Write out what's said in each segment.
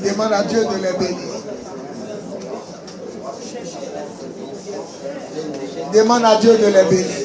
Demande à Dieu de les bénir. Demande à Dieu de les bénir.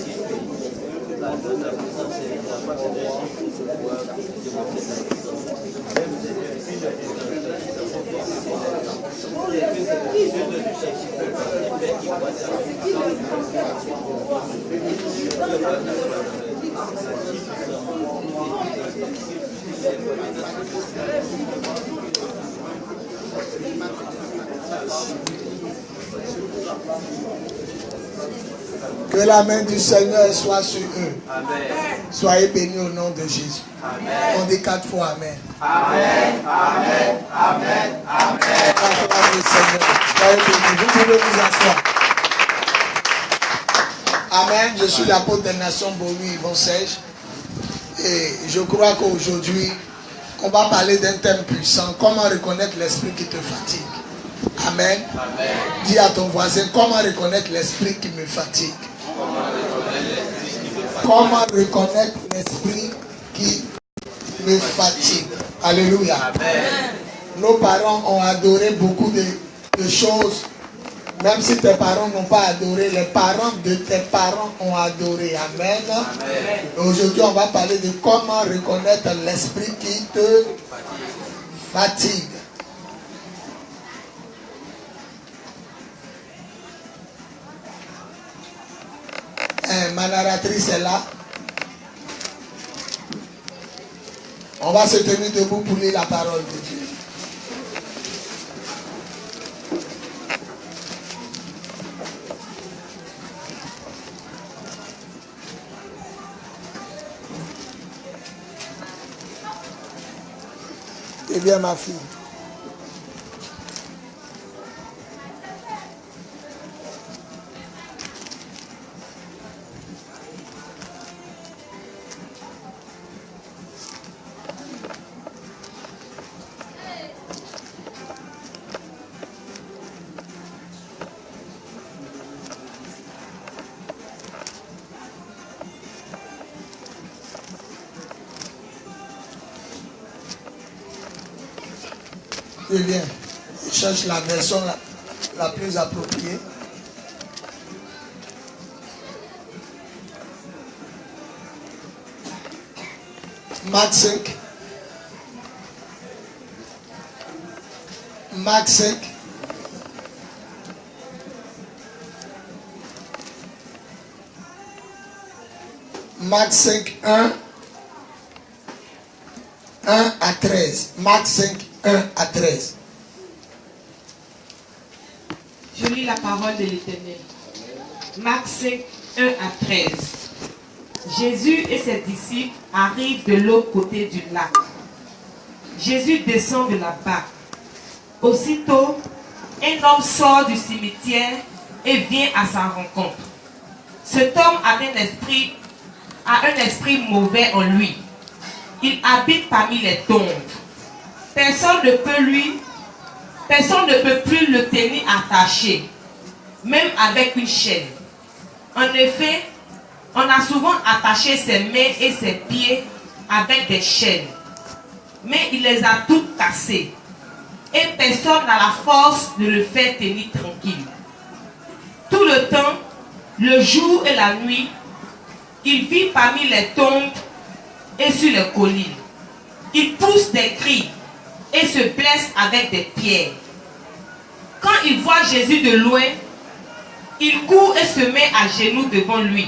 Que la main du Seigneur soit sur eux. Amen. Soyez bénis au nom de Jésus. Amen. On dit 4 fois Amen. Amen. Amen. Amen. Amen. La gloire du Seigneur. Soyez bénis. Vous pouvez vous asseoir. Amen. Je suis l'apôtre des nations Bowie Yvon Serge. Et je crois qu'aujourd'hui, on va parler d'un thème puissant. Comment reconnaître l'esprit qui te fatigue. Amen. Amen. Dis à ton voisin, comment reconnaître l'esprit qui me fatigue. Comment reconnaître l'esprit qui me fatigue. Alléluia. Amen. Nos parents ont adoré beaucoup de choses. Même si tes parents n'ont pas adoré, les parents de tes parents ont adoré. Amen. Amen. Aujourd'hui, on va parler de comment reconnaître l'esprit qui te fatigue. Ma narratrice est là. On va se tenir debout pour lire la parole de Dieu. Eh bien, ma fille. Eh bien, je cherche la version la plus appropriée. Marc 5. Marc 5. Marc 5, 1 à 13. Marc 5, 1 à 13. Je lis la parole de l'Éternel. Marc 5, 1 à 13. Jésus et ses disciples arrivent de l'autre côté du lac. Jésus descend de la barque. Aussitôt, un homme sort du cimetière et vient à sa rencontre. Cet homme a un esprit mauvais en lui. Il habite parmi les tombes. Personne ne peut plus le tenir attaché, même avec une chaîne. En effet, on a souvent attaché ses mains et ses pieds avec des chaînes, mais il les a toutes cassées, et personne n'a la force de le faire tenir tranquille. Tout le temps, le jour et la nuit, il vit parmi les tombes et sur les collines. Il pousse des cris et se blesse avec des pierres. Quand il voit Jésus de loin, il court et se met à genoux devant lui.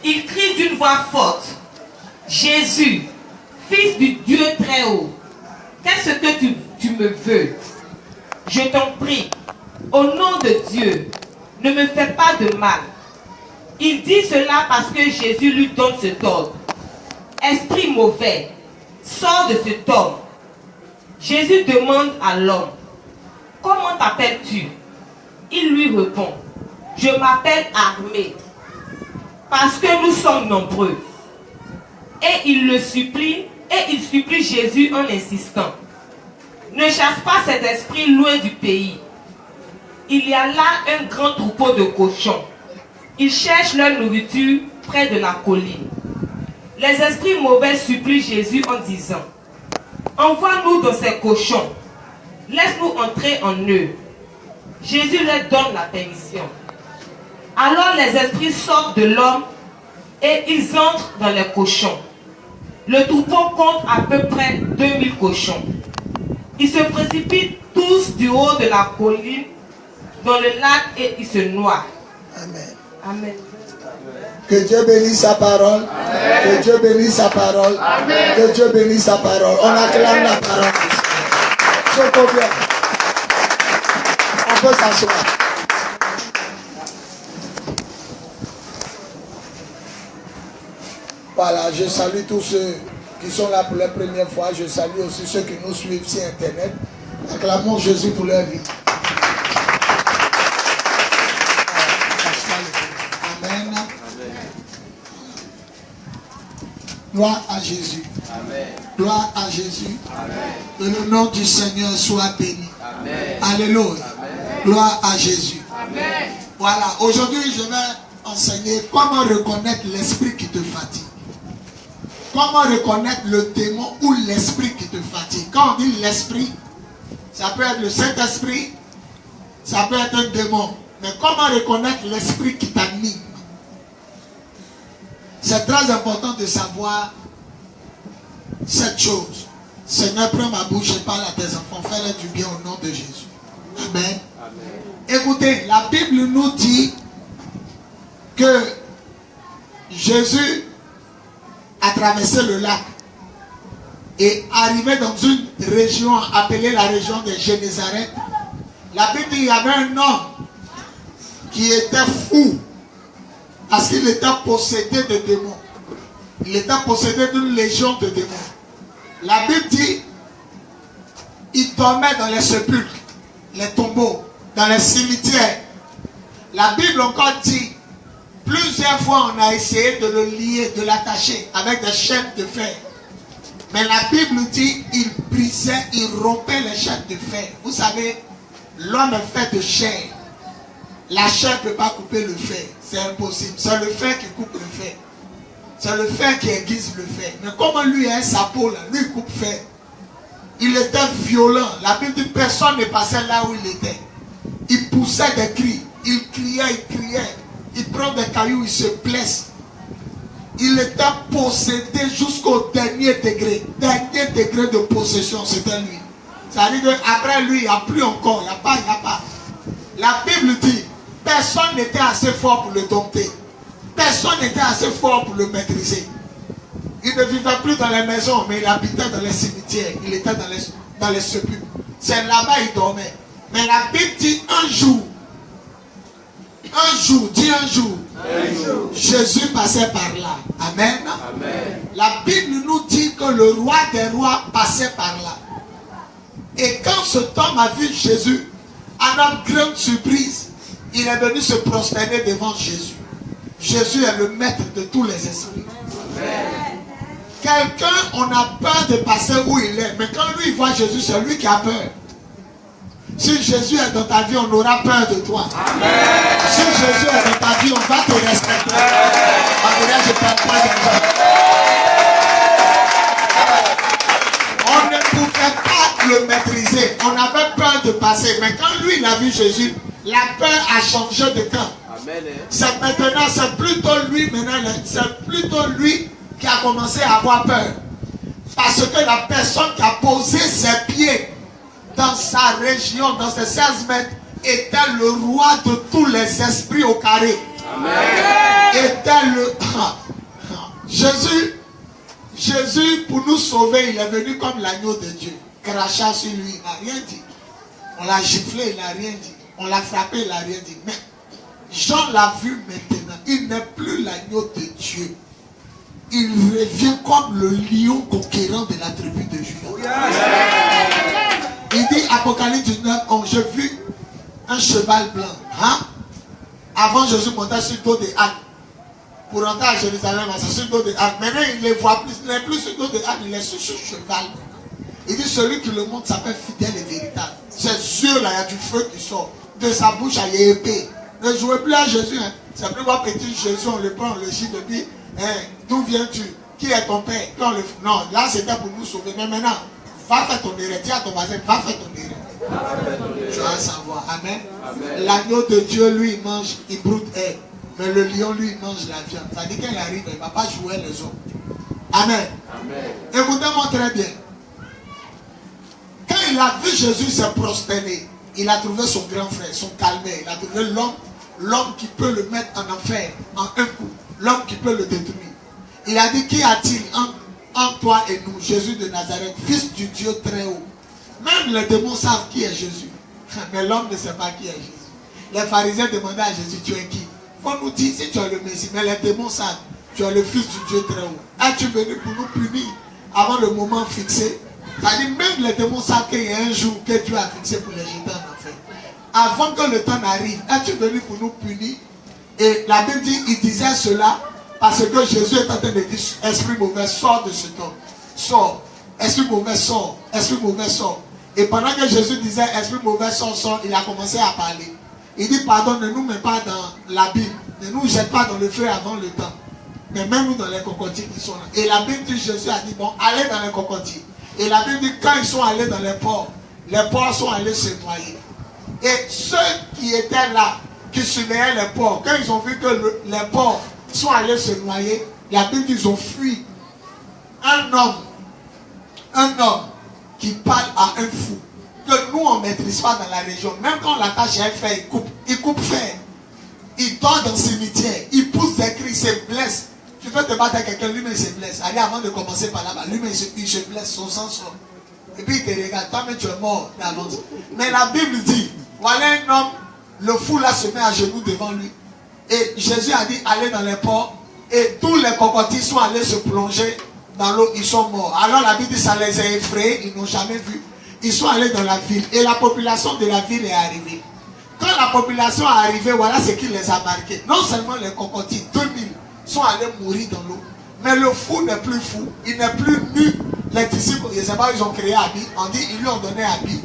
Il crie d'une voix forte: Jésus, Fils du Dieu très haut, qu'est-ce que tu me veux? Je t'en prie, au nom de Dieu, ne me fais pas de mal. Il dit cela parce que Jésus lui donne cet ordre. Esprit mauvais, sors de cet homme. Jésus demande à l'homme: comment t'appelles-tu? Il lui répond: je m'appelle Armée, parce que nous sommes nombreux. Et il supplie Jésus en insistant: ne chasse pas cet esprit loin du pays. Il y a là un grand troupeau de cochons. Ils cherchent leur nourriture près de la colline. Les esprits mauvais supplient Jésus en disant: envoie-nous dans ces cochons, laisse-nous entrer en eux. Jésus leur donne la permission. Alors les esprits sortent de l'homme et ils entrent dans les cochons. Le troupeau compte à peu près 2000 cochons. Ils se précipitent tous du haut de la colline dans le lac et ils se noient. Amen. Amen. Que Dieu bénisse sa parole. Amen. Que Dieu bénisse sa parole. Amen. Que Dieu bénisse sa parole. On acclame la parole. Je bien. On peut s'asseoir. Voilà, je salue tous ceux qui sont là pour la première fois. Je salue aussi ceux qui nous suivent sur Internet. Acclamons Jésus pour leur vie. Amen. Gloire à Jésus. Amen. Gloire à Jésus. Amen. Que le nom du Seigneur soit béni. Amen. Alléluia. Amen. Gloire à Jésus. Amen. Voilà, aujourd'hui je vais enseigner comment reconnaître l'esprit qui te fatigue. Comment reconnaître le démon ou l'esprit qui te fatigue. Quand on dit l'esprit, ça peut être le Saint-Esprit, ça peut être un démon. Mais comment reconnaître l'esprit qui t'anime? C'est très important de savoir cette chose. Seigneur, prends ma bouche et parle à tes enfants. Fais-leur du bien au nom de Jésus. Amen. Amen. Écoutez, la Bible nous dit que Jésus a traversé le lac et arrivé dans une région appelée la région de Génézareth. La Bible dit qu'il y avait un homme qui était fou parce qu'il était possédé de démons. Il était possédé d'une légion de démons. La Bible dit il dormait dans les sépulcres, les tombeaux, dans les cimetières. La Bible encore dit plusieurs fois on a essayé de le lier, de l'attacher avec des chaînes de fer. Mais la Bible dit il brisait, il rompait les chaînes de fer. Vous savez, l'homme est fait de chair. La chair ne peut pas couper le fer. C'est impossible. C'est le fer qui coupe le fer. C'est le fer qui aiguise le fer. Mais comment lui a sa peau là, lui il coupe fer. Il était violent. La Bible dit personne ne passait là où il était. Il poussait des cris. Il criait. Il prend des cailloux, il se blesse. Il était possédé jusqu'au dernier degré. Dernier degré de possession, c'était lui. Ça veut dire qu'après lui, il n'y a plus encore. Il n'y a pas. La Bible dit, personne n'était assez fort pour le dompter. Personne n'était assez fort pour le maîtriser. Il ne vivait plus dans les maisons, mais il habitait dans les cimetières. Il était dans les sépulcres. C'est là-bas il dormait. Mais la Bible dit un jour, Jésus passait par là. Amen. Amen. La Bible nous dit que le roi des rois passait par là. Et quand cet homme a vu Jésus, à notre grande surprise, il est venu se prosterner devant Jésus. Jésus est le maître de tous les esprits. Amen. Quelqu'un, on a peur de passer où il est. Mais quand lui voit Jésus, c'est lui qui a peur. Si Jésus est dans ta vie, on aura peur de toi. Amen. Si Jésus est dans ta vie, on va te respecter. Amen. Je parle pas d'argent. On ne pouvait pas le maîtriser. On avait peur de passer. Mais quand lui, il a vu Jésus, la peur a changé de camp. C'est maintenant, c'est plutôt lui qui a commencé à avoir peur. Parce que la personne qui a posé ses pieds dans sa région, dans ses 16 mètres, était le roi de tous les esprits au carré. Amen. Était le... Jésus, pour nous sauver, il est venu comme l'agneau de Dieu. Crachat sur lui, il n'a rien dit. On l'a giflé, il n'a rien dit. On l'a frappé, il n'a rien dit. Mais Jean l'a vu maintenant. Il n'est plus l'agneau de Dieu. Il revient comme le lion conquérant de la tribu de Juda. Il dit, Apocalypse 19, j'ai vu un cheval blanc. Hein? Avant, Jésus montait sur le dos des ânes. Pour entrer à Jérusalem, c'est sur le dos des ânes. Maintenant, il ne les voit plus. Il n'est plus sur le dos des ânes, il est sur ce cheval. Il dit, celui qui le montre s'appelle fidèle et véritable. Ses yeux là, il y a du feu qui sort. De sa bouche, il y a épée. Ne jouez plus à Jésus. Hein. C'est plus voir petit Jésus, on le prend, on le gîte depuis. Hein, d'où viens-tu? Qui est ton père? Non, là c'était pour nous sauver. Mais maintenant, va faire ton erreur. Dis à ton voisin, va faire ton erreur. Tu vas savoir. Amen. L'agneau de Dieu, lui, il mange, il broute herbe. Mais le lion, lui, il mange la viande. Ça dit qu'il arrive, il ne va pas jouer les autres. Amen. Écoutez-moi très bien. Quand il a vu Jésus se prosterner, il a trouvé son grand frère, son calvaire. Il a trouvé l'homme qui peut le mettre en enfer en un coup. L'homme qui peut le détruire. Il a dit, qu'y a-t-il entre toi et nous, Jésus de Nazareth, fils du Dieu très haut. Même les démons savent qui est Jésus. Mais l'homme ne sait pas qui est Jésus. Les pharisiens demandaient à Jésus, tu es qui? Il faut nous dire si tu es le Messie. Mais les démons savent, tu es le fils du Dieu très haut. Es-tu venu pour nous punir avant le moment fixé? C'est-à-dire, même les démons savent qu'il y a un jour que Dieu a fixé pour les jeter en enfer. Avant que le temps n'arrive, es-tu venu pour nous punir? Et la Bible dit, il disait cela parce que Jésus est en train de dire, esprit mauvais, sors de cet homme. Sors. Esprit mauvais, sors. Esprit mauvais, sors. Et pendant que Jésus disait, esprit mauvais, sors, sors, il a commencé à parler. Il dit, pardon, ne nous mets pas dans l'abîme. Ne nous jette pas dans le feu avant le temps. Mais même nous dans les cocotiers qui sont là. Et la Bible dit, Jésus a dit, bon, allez dans les cocotiers. Et la Bible dit, quand ils sont allés dans les ports sont allés se noyer. Et ceux qui étaient là, qui surveillaient les ports, quand ils ont vu que les porcs sont allés se noyer, la Bible dit, ils ont fui. Un homme qui parle à un fou, que nous on ne maîtrise pas dans la région, même quand on l'attache à un fer, il coupe fer. Il dort dans le cimetière, il pousse des cris, il se blesse. Tu peux te battre avec quelqu'un, lui-même il se blesse. Allez, avant de commencer par là-bas, lui-même il se blesse, son sang sort. Et puis il te regarde, toi-même tu es mort d'avance. Mais la Bible dit, voilà un homme, le fou là se met à genoux devant lui. Et Jésus a dit, allez dans les ports. Et tous les cocotiers sont allés se plonger dans l'eau, ils sont morts. Alors la Bible dit, ça les a effrayés, ils n'ont jamais vu. Ils sont allés dans la ville. Et la population de la ville est arrivée. Quand la population est arrivée, voilà ce qui les a marqués. Non seulement les cocotiers, 2000 sont allés mourir dans l'eau. Mais le fou n'est plus fou. Il n'est plus nu. Les disciples, je ne sais pas, ils ont créé habit. On dit, ils lui ont donné habit.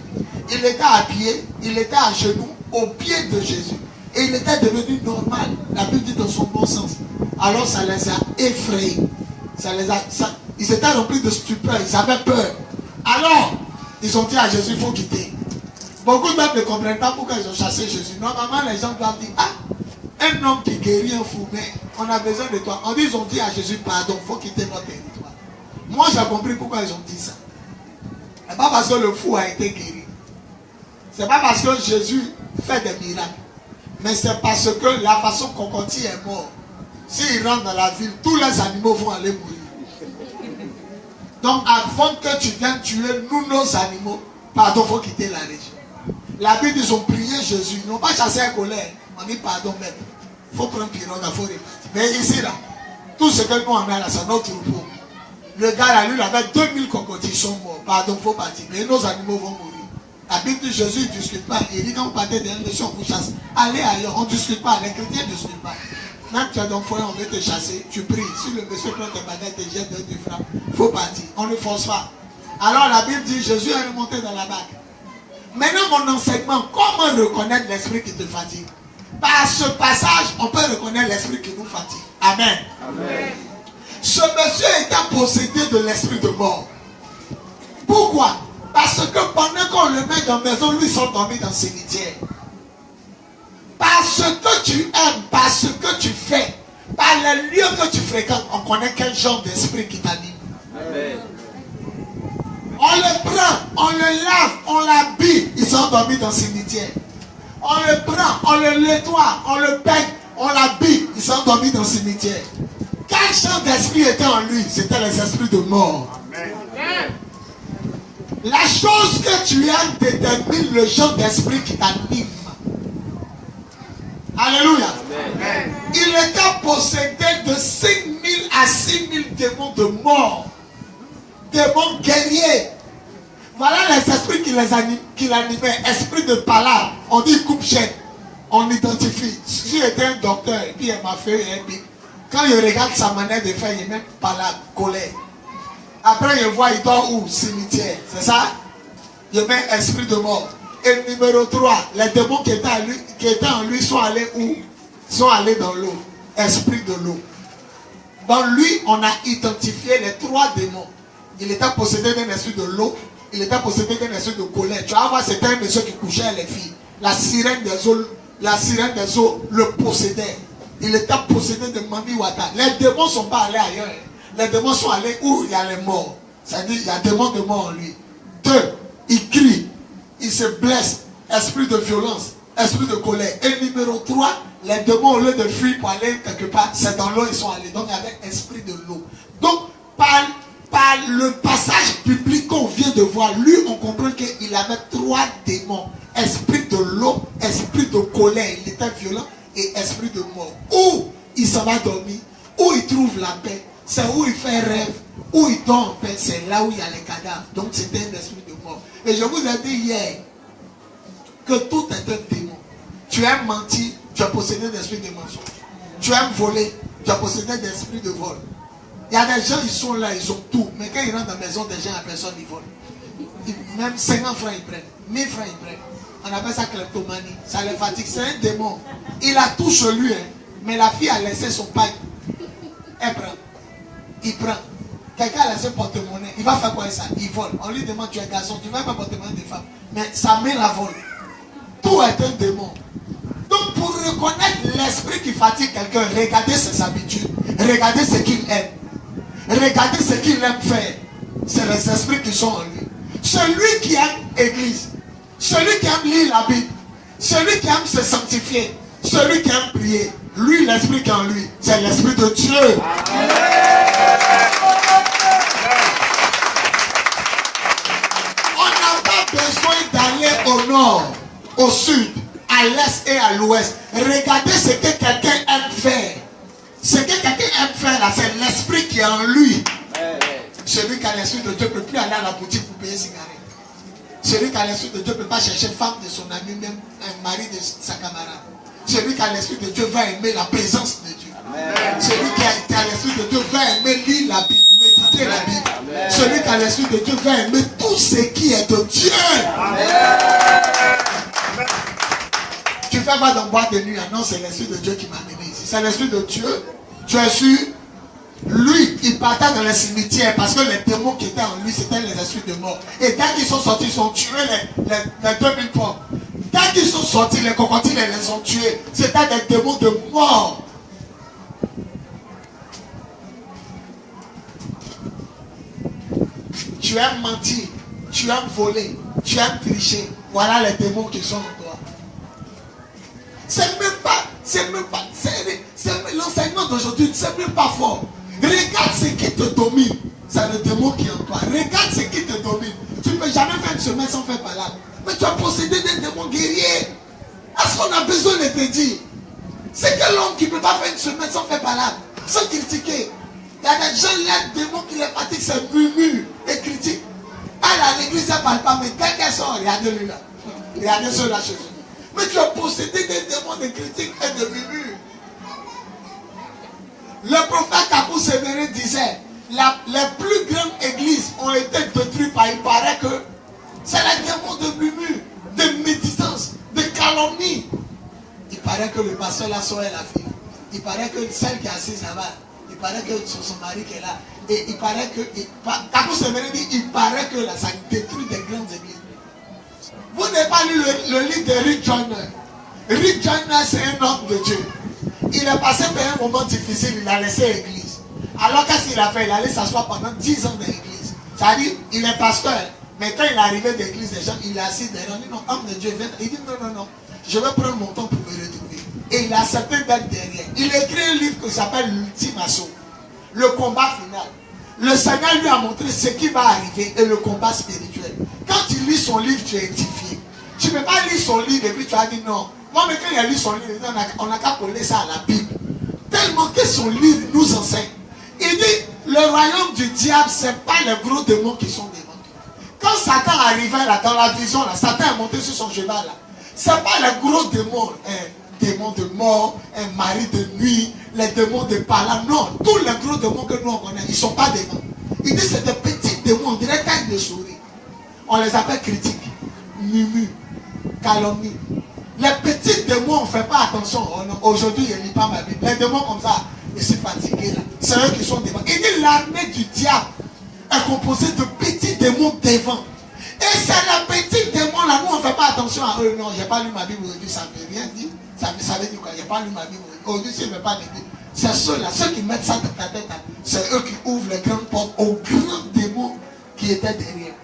Il était habillé, il était à genoux, au pied de Jésus. Et il était devenu normal. La Bible dit dans son bon sens. Alors ça les a effrayés. Ils étaient remplis de stupeur. Ils avaient peur. Alors, ils ont dit à Jésus, il faut quitter. Beaucoup d'hommes ne comprennent pas pourquoi ils ont chassé Jésus. Normalement, les gens doivent dire, ah, un homme qui guérit un fou, mais on a besoin de toi. Ils ont dit à Jésus, pardon, il faut quitter notre territoire. Moi, j'ai compris pourquoi ils ont dit ça. Ce n'est pas parce que le fou a été guéri. Ce n'est pas parce que Jésus fait des miracles. Mais c'est parce que la façon cocotier est mort. S'il rentre dans la ville, tous les animaux vont aller mourir. Donc, avant que tu viennes tuer nous, nos animaux, pardon, il faut quitter la région. La Bible, ils ont prié Jésus. Ils n'ont pas chassé un colère. On dit, pardon, maître. Il faut prendre pirogue, il faut repartir. Mais ici, là, tout ce que nous on a là, c'est notre troupeau. Le gars là, lui, il avait 2000 cocotiers, ils sont morts. Pardon, il faut partir. Mais nos animaux vont mourir. La Bible dit, Jésus ne discute pas. Il dit, quand vous partez d'une leçon, vous chassez. Allez ailleurs, on ne discute pas. Les chrétiens ne discutent pas. Même tu es dans le foyer, on veut te chasser, tu pries. Si le monsieur prend tes baguettes et jette de frappe, il faut partir. On ne force pas. Alors la Bible dit, Jésus est remonté dans la barque. Maintenant, mon enseignement, comment reconnaître l'esprit qui te fatigue? Par ce passage, on peut reconnaître l'esprit qui nous fatigue. Amen. Amen. Ce monsieur était possédé de l'esprit de mort. Pourquoi? Parce que pendant qu'on le met dans la maison, lui, ils sont dormis dans le cimetière. Parce que tu aimes, parce que tu fais, par les lieux que tu fréquentes, on connaît quel genre d'esprit qui t'anime. Amen. On le prend, on le lave, on l'habille, ils sont dormis dans le cimetière. On le prend, on le nettoie, on le peigne, on l'habille, ils sont dormis dans le cimetière. Quel genre d'esprit était en lui? C'était les esprits de mort. Amen. La chose que tu aimes détermine le genre d'esprit qui t'anime. Alléluia. Amen. Il était possédé de 5000 à 6000 démons de mort. Démons guerriers. Voilà les esprits qui l'animaient. Esprit de palabre. On dit coupe-chaîne. On identifie. Si j'étais un docteur et puis il m'a fait un bic. Quand il regarde sa manière de faire, il met palabre, colère. Après, il voit, il dort où? Cimetière. C'est ça? Il met esprit de mort. Et numéro 3, les démons qui étaient en lui sont allés où? Sont allés dans l'eau. Esprit de l'eau. Dans lui, on a identifié les 3 démons. Il était possédé d'un esprit de l'eau, il était possédé d'un esprit de colère. Tu vas voir, c'était un monsieur qui couchait avec les filles. La sirène des eaux le possédait. Il était possédé de Mami Wata. Les démons ne sont pas allés ailleurs. Les démons sont allés où il y a les morts. C'est-à-dire il y a des démons de mort en lui. 2, il crie, il se blesse, esprit de violence, esprit de colère. Et numéro 3, les démons au lieu de fuir pour aller quelque part, c'est dans l'eau ils sont allés. Donc avec esprit de l'eau. Donc par le passage biblique qu'on vient de voir, lui on comprend qu'il avait 3 démons. Esprit de l'eau, esprit de colère, il était violent, et esprit de mort. Où il s'en va dormir, où il trouve la paix, c'est où il fait rêve, où il dort en paix, c'est là où il y a les cadavres. Donc c'était un esprit de mort. Et je vous ai dit hier que tout est un démon. Tu aimes mentir, tu as possédé d'esprit de mensonge. Tu aimes voler, tu as possédé d'esprit de vol. Il y a des gens, ils sont là, ils ont tout. Mais quand ils rentrent dans la maison des gens, la personne, ils volent. Même 50 francs, ils prennent. 1000 francs, ils prennent. On appelle ça kleptomanie. Ça les fatigue. C'est un démon. Il a tout chez lui. Mais la fille a laissé son pagne. Elle prend. Il prend. Quelqu'un a laissé porte-monnaie. Il va faire quoi avec ça? Il vole. On lui demande, tu es garçon, tu vas pas porte-monnaie des femmes. Mais sa mère la vole. Tout est un démon. Donc pour reconnaître l'esprit qui fatigue quelqu'un, regardez ses habitudes. Regardez ce qu'il aime. Regardez ce qu'il aime faire. C'est les esprits qui sont en lui. Celui qui aime l'église, celui qui aime lire la Bible, celui qui aime se sanctifier, celui qui aime prier, lui, l'esprit qui est en lui, c'est l'esprit de Dieu. On n'a pas besoin d'aller au nord, au sud, à l'est et à l'ouest. Regardez ce que quelqu'un aime faire. Ce que quelqu'un aime faire là, c'est l'esprit qui est en lui. Celui qui a l'esprit de Dieu ne peut plus aller à la boutique pour payer cigarette. Celui qui a l'esprit de Dieu ne peut pas chercher femme de son ami, même un mari de sa camarade. Celui qui a l'esprit de Dieu va aimer la présence de Dieu. Celui qui a l'esprit de Dieu va aimer lire la Bible, méditer la Bible. Celui qui a l'esprit de Dieu va aimer tout ce qui est de Dieu. Tu fais pas dans boîte de nuit. Non, c'est l'esprit de Dieu qui m'a amené ici. C'est l'esprit de Dieu. Tu es sûr? Lui, il partait dans les cimetières parce que les démons qui étaient en lui, c'était les esprits de mort. Et dès qu'ils sont sortis, ils ont tué les 2000 pommes. Dès qu'ils sont sortis, les cocotiers les ont tués. C'était des démons de mort. Tu aimes mentir, tu aimes voler, tu aimes tricher. Voilà les démons qui sont en toi. C'est même pas, l'enseignement d'aujourd'hui, c'est même pas fort. Regarde ce qui te domine. C'est le démon qui est en toi. Regarde ce qui te domine. Tu ne peux jamais faire une semaine sans faire palabre. Mais tu as possédé des démons guerriers. Est-ce qu'on a besoin de te dire? C'est que l'homme qui ne peut pas faire une semaine sans faire palabre, sans critiquer. Il y a des gens, les démons qui les fatiguent, c'est murmure et critique. Elle à l'église, elle ne parle pas, mais dès qu'elle sort, regardez-lui là. Regardez ceux là chez eux. Mais tu as possédé des démons de critique et de murmure. Le prophète Kakou Sévéré disait, les plus grandes églises ont été détruites par, il paraît que c'est les démons de murmure, de médisance, de calomnie. Il paraît que le pasteur là sort la fille. Il paraît que celle qui est assise là-bas, il paraît que son mari qui est là. Et il paraît que, Kakou Sévéré dit, il paraît que là, ça détruit des grandes églises. Vous n'avez pas lu le livre de Rick Joyner. Rick Joyner, c'est un homme de Dieu. Il est passé par un moment difficile, il a laissé l'église. Alors qu'est-ce qu'il a fait? Il allait s'asseoir pendant 10 ans dans l'église. C'est-à-dire, il est pasteur. Mais quand il est arrivé de l'église des gens, il est assis derrière. Il dit non, homme de Dieu, viens. Il dit non, je vais prendre mon temps pour me retrouver. Et il a accepté d'être derrière. Il a écrit un livre qui s'appelle L'Ultime Assaut. Le combat final. Le Seigneur lui a montré ce qui va arriver et le combat spirituel. Quand tu lis son livre, tu es édifié. Tu ne peux pas lire son livre et puis tu as dit non. Moi, mais quand il a lu son livre, on n'a qu'à coller ça à la Bible. Tellement que son livre nous enseigne. Il dit, le royaume du diable, ce n'est pas les gros démons qui sont devant toi. Quand Satan arrivait là, dans la vision, là, Satan est monté sur son cheval là. Ce n'est pas les gros démons, un démon de mort, un mari de nuit, les démons de palabre. Non, tous les gros démons que nous on connaît, ils ne sont pas devant. Il dit, c'est des petits démons, on dirait qu'ils de souris. On les appelle critiques, murmures, calomnie. Les petits démons, on ne fait pas attention. Aujourd'hui, je ne lis pas ma Bible. Les démons comme ça, ils sont fatigués là. C'est eux qui sont devant. Il dit l'armée du diable est composée de petits démons devant. Et c'est la petite démon là, nous on ne fait pas attention à eux. Non, j'ai pas lu ma Bible aujourd'hui, ça ne veut rien dire. Ça veut dire quoi? J'ai pas lu ma Bible aujourd'hui, si je ne veux pas le dire. C'est ceux-là, ceux qui mettent ça dans ta tête, c'est eux qui ouvrent les grandes portes aux grands démons qui étaient derrière.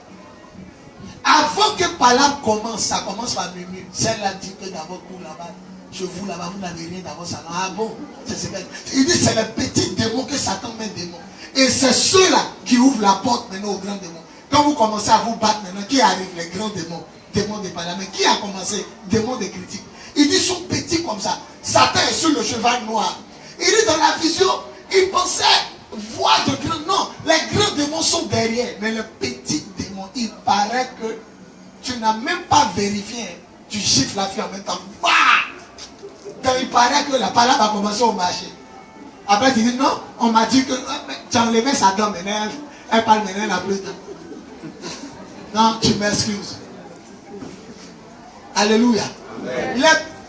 Avant que Balaam commence, ça commence par murmure. Celle-là dit que d'abord pour là-bas, je vous là-bas, vous n'avez rien d'abord ça. Ah bon? Il dit c'est les petits démons que Satan met démons. Et c'est ceux-là qui ouvrent la porte maintenant aux grands démons. Quand vous commencez à vous battre maintenant, qui arrive? Les grands démons. Démons de Balaam. Mais qui a commencé? Démons de critique. Il dit ils sont petits comme ça. Satan est sur le cheval noir. Il dit dans la vision, il pensait voir de grands. Non, les grands démons sont derrière. Mais les petits démons, il paraît que tu n'as même pas vérifié. Tu chiffres la fille en même temps. Bah! Quand il paraît que la parole va commencer au marché. Après tu dis non, on m'a dit que tu enlevais Satan maintenant. Elle parle maintenant la plus tard. Non, tu m'excuses. Alléluia.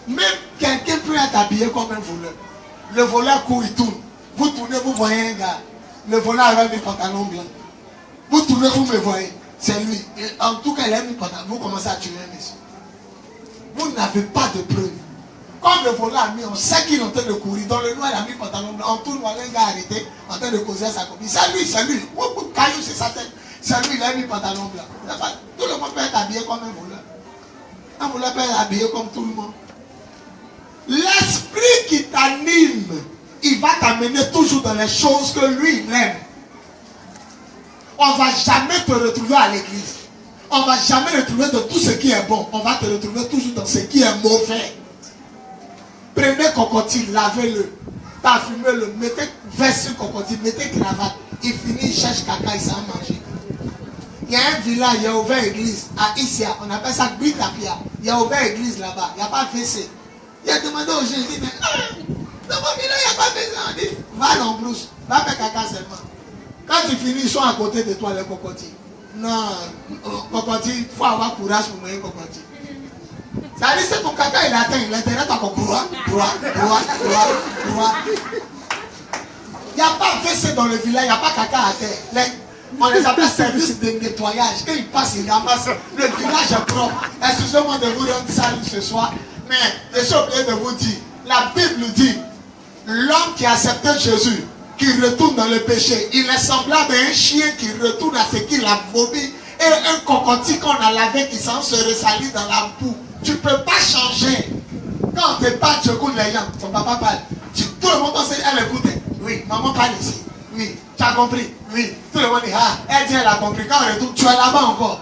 Même quelqu'un peut être habillé comme un voleur. Le voleur court, il tourne. Vous tournez, vous voyez un gars. Le voleur avec des pantalons blancs. Vous tournez, vous me voyez. C'est lui. Et en tout cas, il a mis pantalon. Vous commencez à tuer un monsieur. Vous n'avez pas de preuve. Comme le voleur a mis, on sait qu'il est en train de courir. Dans le noir, il a mis pantalon blanc. En tourne, un gars arrêté, en train de causer à sa copine. C'est lui, c'est lui. Caillou, c'est sa tête. C'est lui, il a mis pantalon blanc. Tout le monde peut être habillé comme un voleur. Un voleur peut être habillé comme tout le monde. L'esprit qui t'anime, il va t'amener toujours dans les choses que lui, il aime. On ne va jamais te retrouver à l'église. On ne va jamais retrouver de tout ce qui est bon. On va te retrouver toujours dans ce qui est mauvais. Prenez cocotier, lavez-le, parfumez-le, mettez veste sur cocotier, mettez cravate. Il finit, il cherche caca, il s'en manger. Il y a un village, il y a ouvert église à Issia, on appelle ça Bitapia. Il y a ouvert église là-bas, il n'y a pas WC. Il a demandé aux gens, il dit, mais dans mon village, il n'y a pas WC. On dit, va dans brousse, va faire caca seulement. Quand tu finis, ils sont à côté de toi, les cocotiers. Non, cocotier, il faut avoir courage pour manger cocotier. Ça dit, c'est ton caca, il atteint, il intéresse encore droit. Il n'y a pas WC dans le village, il n'y a pas caca à terre. On les appelle service de nettoyage. Quand ils passent, ils ramassent. Le village est propre. Excusez-moi de vous rendre salut ce soir, mais je suis obligé de vous dire, la Bible dit, l'homme qui a accepté Jésus, qui retourne dans le péché, il est semblable à un chien qui retourne à ce qu'il a vomi, et un cocotier qu'on a lavé qui s'en se ressalit dans la boue. Tu ne peux pas changer. Quand on te parle, tu écoutes les gens. Ton papa parle. Tout le monde pense elle écoute. Oui, maman parle ici. Oui, tu as compris. Oui, tout le monde dit, ah, elle dit, elle a compris. Quand on retourne, tu es là-bas encore.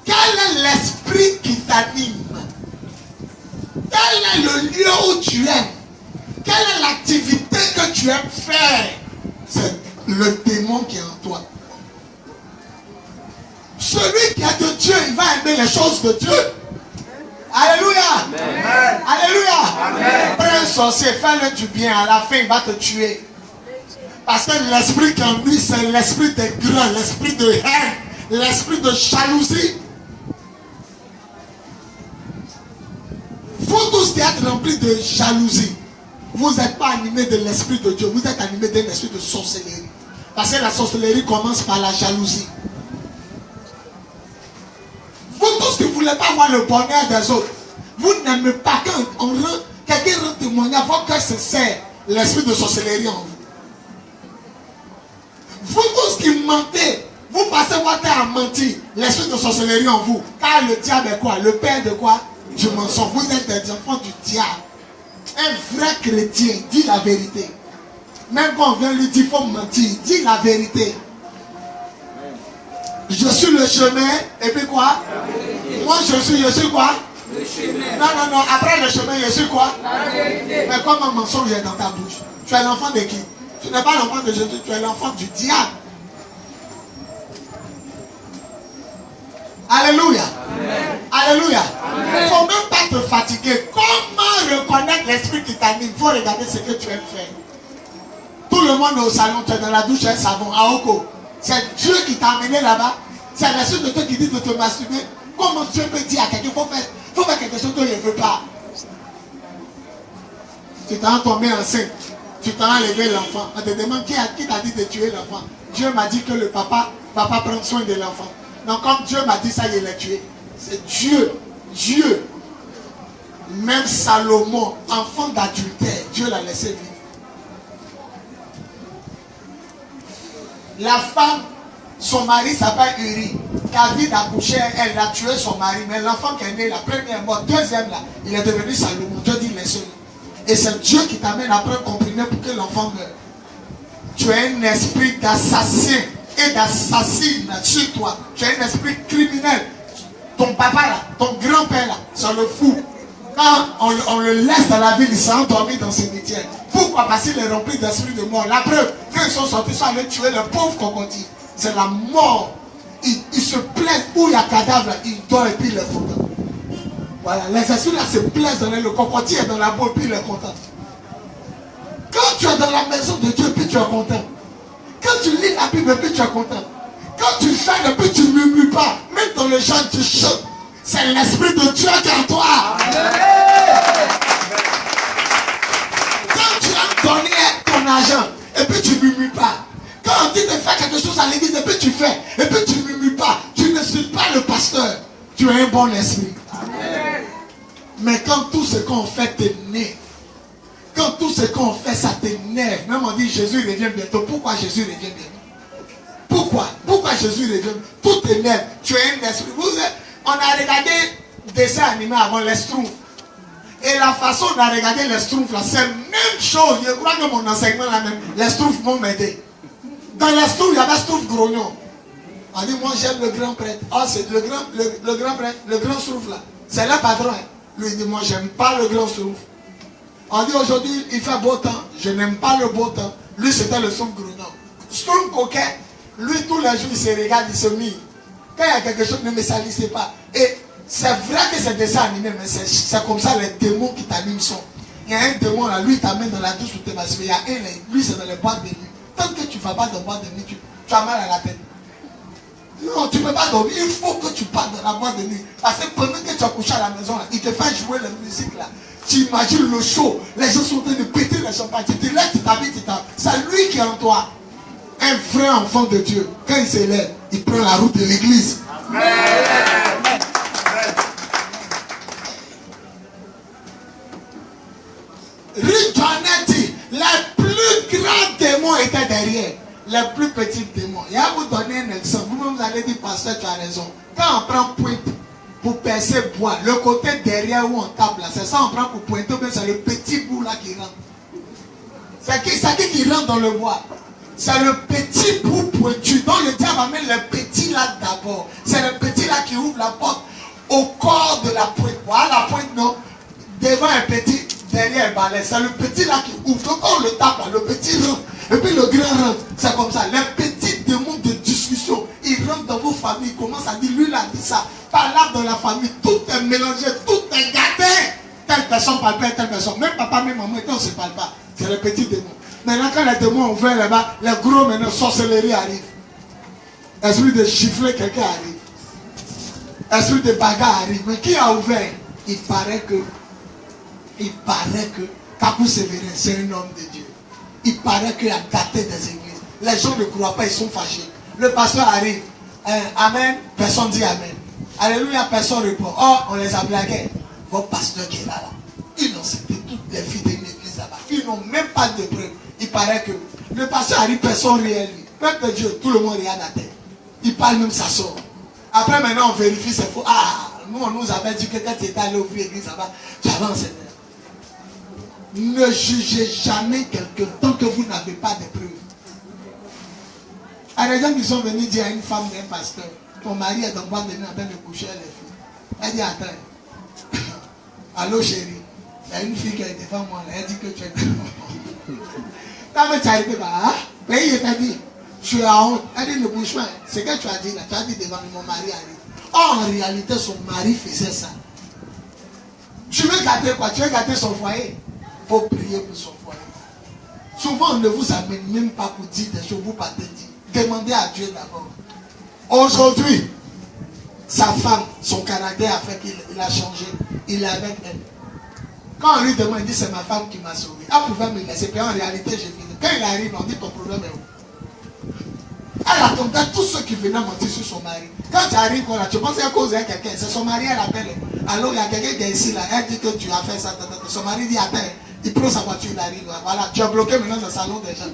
Quel est l'esprit qui t'anime? Quel est le lieu où tu es? Quelle est l'activité que tu aimes faire? C'est le démon qui est en toi. Celui qui est de Dieu, il va aimer les choses de Dieu. Alléluia. Amen. Alléluia. Prends un sorcier, fais-le du bien. À la fin, il va te tuer. Parce que l'esprit qui est en lui, c'est l'esprit de grain, l'esprit de haine, l'esprit de jalousie. Vous tous qui êtes remplis de jalousie, vous n'êtes pas animés de l'esprit de Dieu, vous êtes animés d'un esprit de sorcellerie. Parce que la sorcellerie commence par la jalousie. Vous tous qui ne voulez pas voir le bonheur des autres, vous n'aimez pas quand quelqu'un rend témoignage, votre cœur se serre l'esprit de sorcellerie en vous. Vous tous qui mentez, vous passez votre temps à mentir, l'esprit de sorcellerie en vous. Car le diable est quoi? Le père de quoi? Du mensonge. Vous êtes des enfants du diable. Un vrai chrétien dit la vérité. Même quand on vient lui dire qu'il faut mentir, dit la vérité. Je suis le chemin, et puis quoi? Moi je suis quoi? Le chemin. Non, après le chemin, je suis quoi? Mais comme un mensonge est dans ta bouche, tu es l'enfant de qui? Tu n'es pas l'enfant de Jésus, tu es l'enfant du diable. Alléluia. Amen. Alléluia. Il ne faut même pas te fatiguer. Comment reconnaître l'esprit qui t'anime? Il faut regarder ce que tu aimes faire. Tout le monde est au salon, tu es dans la douche, un savon, à Oko. C'est Dieu qui t'a amené là-bas. C'est l'esprit de Dieu qui dit de te masturber. Comment Dieu peut dire à quelqu'un, faut faire quelque chose que je ne veux pas. Tu t'es tombé enceinte. Tu t'as enlevé l'enfant. On te demande qui t'a dit de tuer l'enfant. Dieu m'a dit que le papa va pas prendre soin de l'enfant. Donc comme Dieu m'a dit ça, il l'a tué. C'est Dieu. Même Salomon, enfant d'adultère, Dieu l'a laissé vivre. La femme, son mari s'appelle Uri. David a couché, elle a tué son mari. Mais l'enfant qui est né, la première mort, deuxième là, il est devenu Salomon. Dieu dit laisse-le. Et c'est Dieu qui t'amène à prendre comprimé pour que l'enfant meure. Tu as un esprit d'assassin et d'assassine sur toi. Tu as un esprit criminel. Ton papa là, ton grand-père là, c'est le fou. Quand on le laisse dans la ville, il s'est endormi dans ses métiers. Pourquoi? Parce qu'il est rempli d'esprit de mort. La preuve, quand ils sont sortis, ils sont allés tuer le pauvre crocodile. C'est la mort. Il se plaint où il y a cadavre, il dort et puis il est content. Voilà, les esprits là se plaisent dans le crocodile est dans la boue et puis il est content. Quand tu es dans la maison de Dieu, puis tu es content. Quand tu lis la Bible, puis tu es content. Quand tu chantes, puis tu ne murmures pas. Même dans le chant, tu chantes. C'est l'esprit de Dieu qui est en toi. Quand tu as donné ton argent, et puis tu ne murmures pas. Quand on dit de faire quelque chose à l'église, et puis tu fais, et puis tu ne murmures pas. Tu ne suis pas le pasteur. Tu as un bon esprit. Amen. Mais quand tout ce qu'on fait t'énerve, quand tout ce qu'on fait ça t'énerve, même on dit Jésus revient bientôt. Pourquoi Jésus revient bientôt? Pourquoi Jésus revient? Tout t'énerve. Tu as un esprit. On a regardé des dessins animés avant les Schtroumpfs. Et la façon dont on a regardé les Schtroumpfs là, c'est la même chose. Je crois que mon enseignement là même, les Schtroumpfs vont m'aider. Dans les Schtroumpfs, il y avait Schtroumpf grognon. On dit, moi j'aime le grand prêtre. Ah, c'est le grand prêtre, le grand Schtroumpf là. C'est le patron. Hein. Lui il dit, moi j'aime pas le grand Schtroumpf. On dit aujourd'hui, il fait beau temps. Je n'aime pas le beau temps. Lui c'était le Schtroumpf grognon. Schtroumpf coquet, lui tous les jours il se regarde, il se mire. Quand il y a quelque chose, ne me salissez pas. Et c'est vrai que c'est des dessins animés, mais c'est comme ça les démons qui t'animent sont. Il y a un démon là, lui il t'amène dans la douche pour te masser. Il y a un, lui c'est dans les boîtes de nuit. Tant que tu ne vas pas dans la boîte de nuit, tu as mal à la tête. Non, tu ne peux pas dormir. Il faut que tu partes dans la boîte de nuit. Parce que pendant que tu as couché à la maison, là, il te fait jouer la musique là. Tu imagines le show. Les gens sont en train de péter le champagne. Tu te lèves, tu t'habilles, c'est lui qui est en toi. Un vrai enfant de Dieu, quand il s'élève, il prend la route de l'église. Amen. Richard dit, les plus grands démons étaient derrière. Les plus petits démons. Il y a vous donner un exemple. Vous-même vous allez dire, pasteur, tu as raison. Quand on prend pointe pour percer bois, le côté derrière où on tape là, c'est ça on prend pour pointer, c'est le petit bout là qui rentre. C'est qui rentre dans le bois. C'est le petit bout pointu. Donc le diable amène le petit là d'abord. C'est le petit là qui ouvre la porte au corps de la pointe. Voilà la pointe, non. Devant un petit, derrière un balai. C'est le petit là qui ouvre. Donc quand on le tape là, le petit rentre. Et puis le grand rentre. C'est comme ça. Les petits démons de discussion, ils rentrent dans vos familles. Ils commencent à dire, lui il a dit ça. Par là dans la famille, tout est mélangé, tout est gâté. Telle personne parle pas, telle personne. Même papa, même maman, quand on ne se parle pas. C'est le petit démon. Maintenant, quand les démons ont ouvert là-bas, les gros maintenant, sorcellerie arrive. Esprit de chiffrer, quelqu'un arrive. Esprit de bagarre arrive. Mais qui a ouvert? Il paraît que Kapou Sévérin, c'est un homme de Dieu. Il paraît qu'il a gâté des églises. Les gens ne croient pas, ils sont fâchés. Le pasteur arrive. Amen. Personne dit Amen. Alléluia, personne répond. Oh, on les a blagués. Votre pasteur qui est là. Ils ont cité toutes les filles d'une église là-bas. Ils n'ont même pas de preuves. Il paraît que le pasteur arrive, personne réel. Peuple de Dieu, tout le monde regarde à terre. Il parle même, ça sort. Après, maintenant, on vérifie, c'est faux. Ah, nous, on nous avait dit que quand tu étais allé ouvrir l'église là-bas, tu avais enseigné. Ne jugez jamais quelqu'un tant que vous n'avez pas de preuves. À des gens qui sont venus dire à une femme d'un pasteur, ton mari est en boîte de nuit en train de coucher les filles. Elle dit, attends. Allô chérie. Il y a une fille qui est devant moi, elle dit que tu es devant moi. Quand tu arrives là, hein? Mais il t'a dit, tu as honte. Elle dit, ne bouge pas. Ce que tu as dit là, tu as dit devant mon mari arrive. Or, en réalité, son mari faisait ça. Tu veux gâter quoi? Tu veux gâter son foyer? Il faut prier pour son foyer. Souvent, on ne vous amène même pas pour dire des choses, vous partez dire. Demandez à Dieu d'abord. Aujourd'hui, sa femme, son caractère a fait qu'il a changé. Il est avec elle. Quand on lui demande, il dit c'est ma femme qui m'a sauvé. Elle pouvait me laisser, puis en réalité, j'ai fini. Quand il arrive, on dit ton problème est où? Elle attendait tous ceux qui venaient mentir sur son mari. Quand tu arrives là, tu penses qu'à cause de quelqu'un, c'est son mari, elle appelle. Alors il y a quelqu'un qui est ici là, elle dit que tu as fait ça. Son mari dit attends, il prend sa voiture, il arrive. Voilà, tu as bloqué maintenant dans le salon des gens.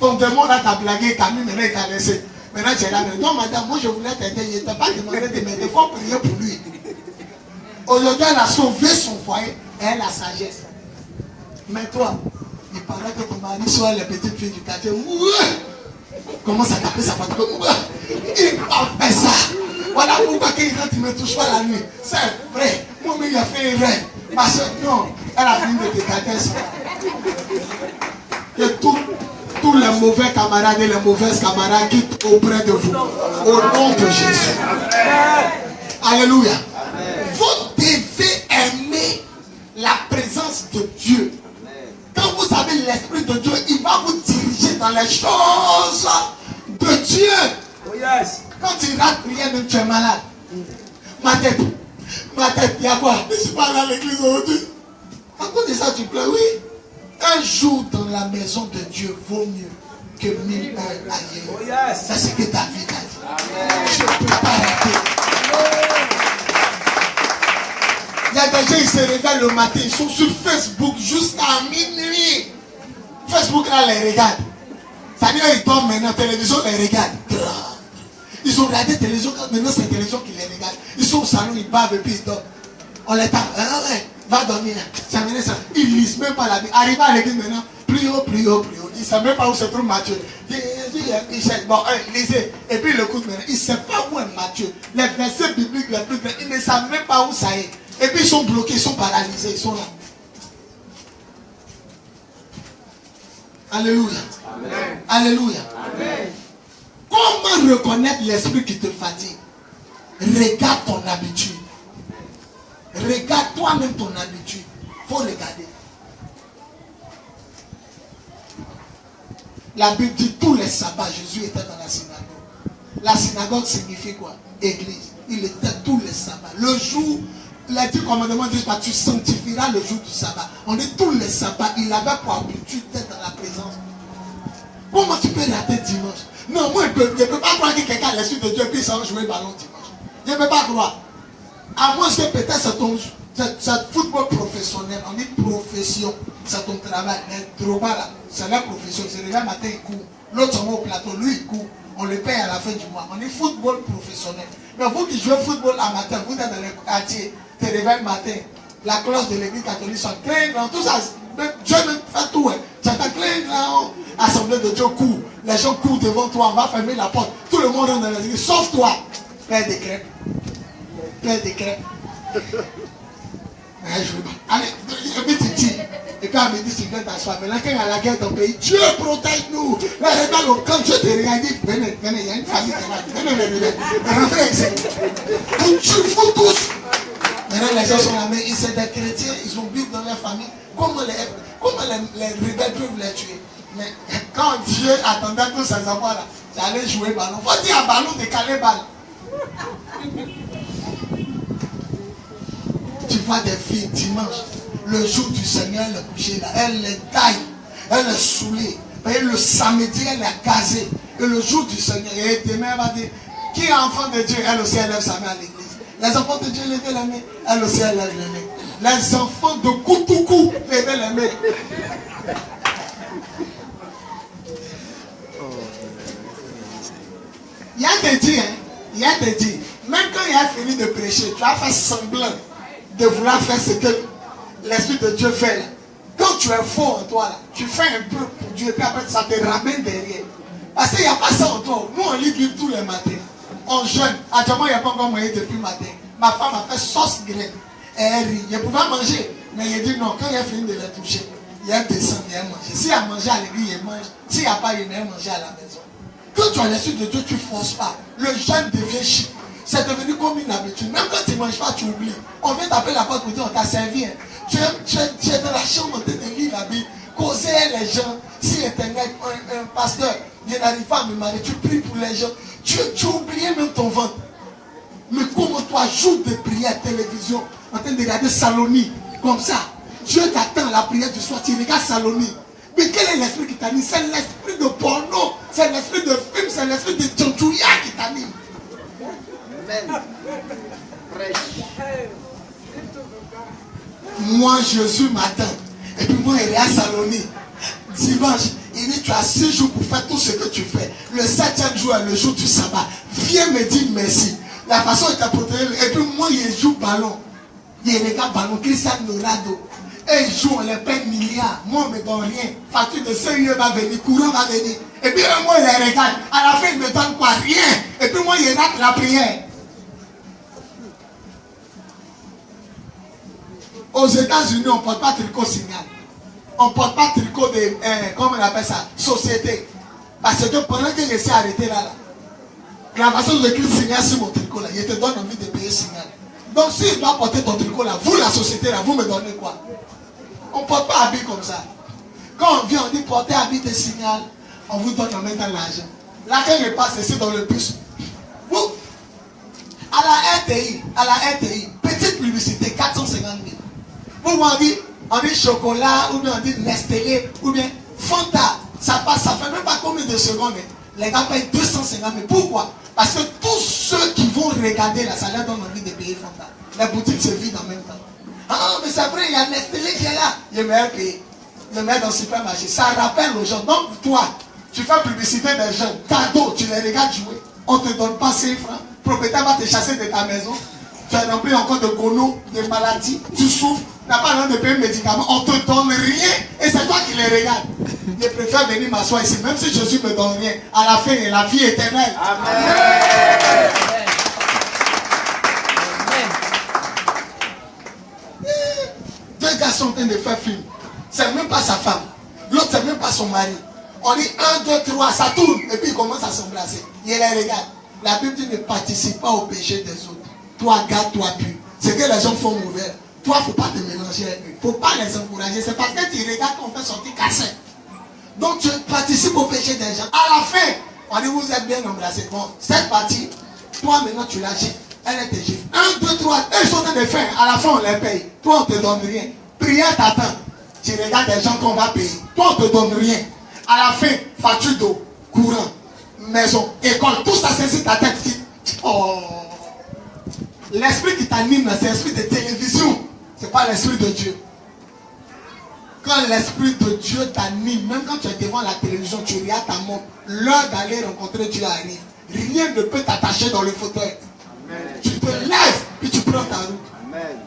Ton démon là t'a blagué, Camille maintenant il t'a laissé. Maintenant tu es là. Non madame, moi je voulais t'aider, il ne t'a pas demandé de m'aider, il faut prier pour lui. Aujourd'hui elle a sauvé son foyer, elle a la sagesse. Mais toi, il paraît que ton mari soit les petites filles du quartier. Commence à taper sa patte. Il m'a fait ça. Voilà pourquoi quand il ne me touche pas la nuit. C'est vrai. Moi-même, il a fait un rêve. Ma soeur, non. Elle a fini de décader ça. Que tous les mauvais camarades et les mauvaises camarades quittent auprès de vous. Au nom de Jésus. Alléluia. Vous devez aimer la présence de Dieu. Quand vous avez l'Esprit de Dieu, il va vous diriger dans les choses de Dieu. Oh yes. Quand tu rates prière, même tu es malade. Ma tête, il y a quoi? Je ne suis pas allé à l'église aujourd'hui. À cause de ça, tu pleures, oui. Un jour dans la maison de Dieu vaut mieux que 1000 ans ailleurs. Oh yes. C'est ce que David a dit. Je ne peux pas arrêter. Il y a des gens qui se réveillent le matin, ils sont sur Facebook jusqu'à minuit. Facebook là les regarde. Ça veut dire qu'ils dorment maintenant, télévision les regarde. Ils ont regardé télévision, maintenant c'est la télévision qui les regarde. Ils sont au salon, ils bavent et puis ils dorment. On les tape. Va dormir. Ça. Ils lisent même pas la Bible. Arrivé à l'église maintenant, prio. Ils ne savent même pas où se trouve Matthieu. Bon, lisez. Et puis le coup maintenant, ils ne savent pas où est Matthieu. Les versets bibliques, les trucs, ils ne savent même pas où ça est. Et puis ils sont bloqués, ils sont paralysés, ils sont là. Alléluia. Amen. Alléluia. Amen. Comment reconnaître l'esprit qui te fatigue? Regarde ton habitude. Regarde toi-même ton habitude. Il faut regarder. La Bible dit tous les sabbats, Jésus était dans la synagogue. La synagogue signifie quoi? Église. Il était tous les sabbats. Le jour, les 10 commandements disent pas, tu sanctifieras le jour du sabbat. On dit tous les sabbats, il avait pour habitude d'être dans la présence. Comment tu peux rater dimanche? Non, moi je ne peux pas croire que quelqu'un a l'esprit de Dieu et puis il s'en va jouer le ballon dimanche. Je ne peux pas croire. À moins que peut-être c'est football professionnel. On dit profession, c'est ton travail. Mais Drogba là, c'est la profession. Il se réveille matin, il court. L'autre s'en va au plateau, lui il court. On le paye à la fin du mois. On dit football professionnel. Mais vous qui jouez football à matin, vous êtes dans les quartiers, tu te réveilles matin, la cloche de l'église catholique sont très grands, tout ça, Dieu même fait tout. C'est un très grand assemblée de Dieu court. Les gens courent devant toi, on va fermer la porte. Tout le monde rentre dans l'église, sauf toi. Père des crêpes. Père des crêpes. Allez, et puis tu dis, et puis elle me dit, tu viens t'asseoir. Mais là, quand il y a la guerre dans le pays, Dieu protège-nous. Là, regarde, quand Dieu te regarde, il dit, venez, il y a une famille qui est là. Venez. Rentrez ici. Vous tous. Maintenant, les gens sont là, mais ils sont des chrétiens, ils ont Bible dans leur famille. Comment les rebelles peuvent les tuer? Mais quand Dieu attendait tous ces enfants-là, j'allais jouer ballon. Faut dire à ballon de caler balle. Tu vois des filles dimanche, le jour du Seigneur, elle est couchée là, elle les taille, elle est saoulée. Et le samedi, elle est gazée. Et le jour du Seigneur, et demain, elle va dire, qui est enfant de Dieu? Elle aussi, elle lève sa main à l'église. Les enfants de Dieu lèvent la main, elle aussi, elle lève la main. Les enfants de Koutoukou lèvent la main. Il y a des dit, même quand il a fini de prêcher, tu as fait semblant de vouloir faire ce que l'Esprit de Dieu fait là. Quand tu es faux en toi là, tu fais un peu pour Dieu et puis après ça te ramène derrière. Parce qu'il n'y a pas ça en toi. Nous on lit Bible tous les matins. On jeûne. Actuellement il n'y a pas encore moyen depuis le matin. Ma femme a fait sauce graine. Et elle rit. Elle pouvait manger. Mais il dit non, quand il a fini de la toucher, il a descendu, il a mangé. S'il a mangé à l'église, il mange. S'il n'y a pas, il a mangé à la maison. Quand tu as l'Esprit de Dieu, tu ne forces pas. Le jeûne devient chic. C'est devenu comme une habitude. Même quand tu ne manges pas, tu oublies. On vient taper la porte pour dire on t'a servi. Hein. Tu es dans la chambre en train de lire la Bible, causer les gens. Si Internet, un pasteur, il n'arrive pas à me marier, tu pries pour les gens. Tu oublies même ton ventre. Mais comment toi, jour de prière, télévision, en train de regarder Saloni, comme ça, Dieu t'attend à la prière du soir, tu regardes Saloni. Mais quel est l'esprit qui t'a dit? C'est l'esprit de porno, c'est l'esprit de film, c'est l'esprit de tchantouya qui t'anime. Amen. Moi, Jésus m'attend. Et puis moi, il est à Saloni. Dimanche, il dit, tu as 6 jours pour faire tout ce que tu fais. Le 7e jour est le jour du sabbat. Viens me dire merci. La façon dont tu as protégé. Et puis moi, il joue ballon. Il regarde ballon, Cristiano Ronaldo. Et il joue, on les paye milliards. Moi, on ne me donne rien. Facture de sérieux va venir, courant va venir. Et puis moi, il les regarde. À la fin, il ne me donne quoi? Rien. Et puis moi, il rate la prière. Aux États-Unis, on ne porte pas tricot signal. On ne porte pas tricot de, comment on appelle ça, société. Parce que pendant que je suis arrêté là, la façon de écrire signal sur mon tricot là, il te donne envie de payer signal. Donc s'il doit porter ton tricot là, vous la société là, vous me donnez quoi? On ne porte pas habit comme ça. Quand on vient, on dit porter habit de signal, on vous donne en même temps l'argent. Là, quand je passe ici dans le bus, vous, à la RTI, petite publicité, 450 000. Vous on dit chocolat, ou bien on dit Nestlé, ou bien Fanta. Ça passe, ça fait même pas combien de secondes. Les gars payent 250 000. Pourquoi? Parce que tous ceux qui vont regarder là, ça leur donne envie de payer Fanta. La boutique se vide en même temps. Ah, mais c'est vrai, il y a Nestlé qui est là. Il est payé. Le met dans le supermarché. Ça rappelle aux gens. Donc, toi, tu fais publicité des jeunes. Cadeau, tu les regardes jouer. On ne te donne pas 5 francs. Le propriétaire va te chasser de ta maison. Tu es rempli encore de gono, de maladies. Tu souffres. Tu n'as pas besoin de payer un médicament. On ne te donne rien. Et c'est toi qui les regardes. Je préfère venir m'asseoir ici. Même si Jésus ne me donne rien. À la fin, il y a la vie éternelle. Amen. Deux gars sont en train de faire film. C'est même pas sa femme. L'autre, c'est même pas son mari. On dit 1, 2, 3, ça tourne. Et puis il commence à s'embrasser. Il les regarde. La Bible dit ne participe pas au péché des autres. Toi, garde-toi pur. C'est que les gens font mauvais. Toi, il ne faut pas te mélanger avec eux. Il ne faut pas les encourager. C'est parce que tu regardes qu'on fait sortir cassette. Donc tu participes au péché des gens. À la fin, on dit vous êtes bien embrassés. Bon, cette partie, toi maintenant tu la gifles. Elle est tes gifles. 1, 2, 3, eux sont en train de faire. À la fin, on les paye. Toi, on ne te donne rien. Prière t'attend. Tu regardes des gens qu'on va payer. Toi, on ne te donne rien. À la fin, facture d'eau, courant, maison, école, tout ça c'est sur ta tête. Oh. L'esprit qui t'anime, c'est l'esprit de télévision. Ce n'est pas l'esprit de Dieu. Quand l'esprit de Dieu t'anime, même quand tu es devant la télévision, tu regardes ta montre, l'heure d'aller rencontrer Dieu arrive. Rien ne peut t'attacher dans le fauteuil. Amen. Tu te lèves, puis tu prends ta route. Amen.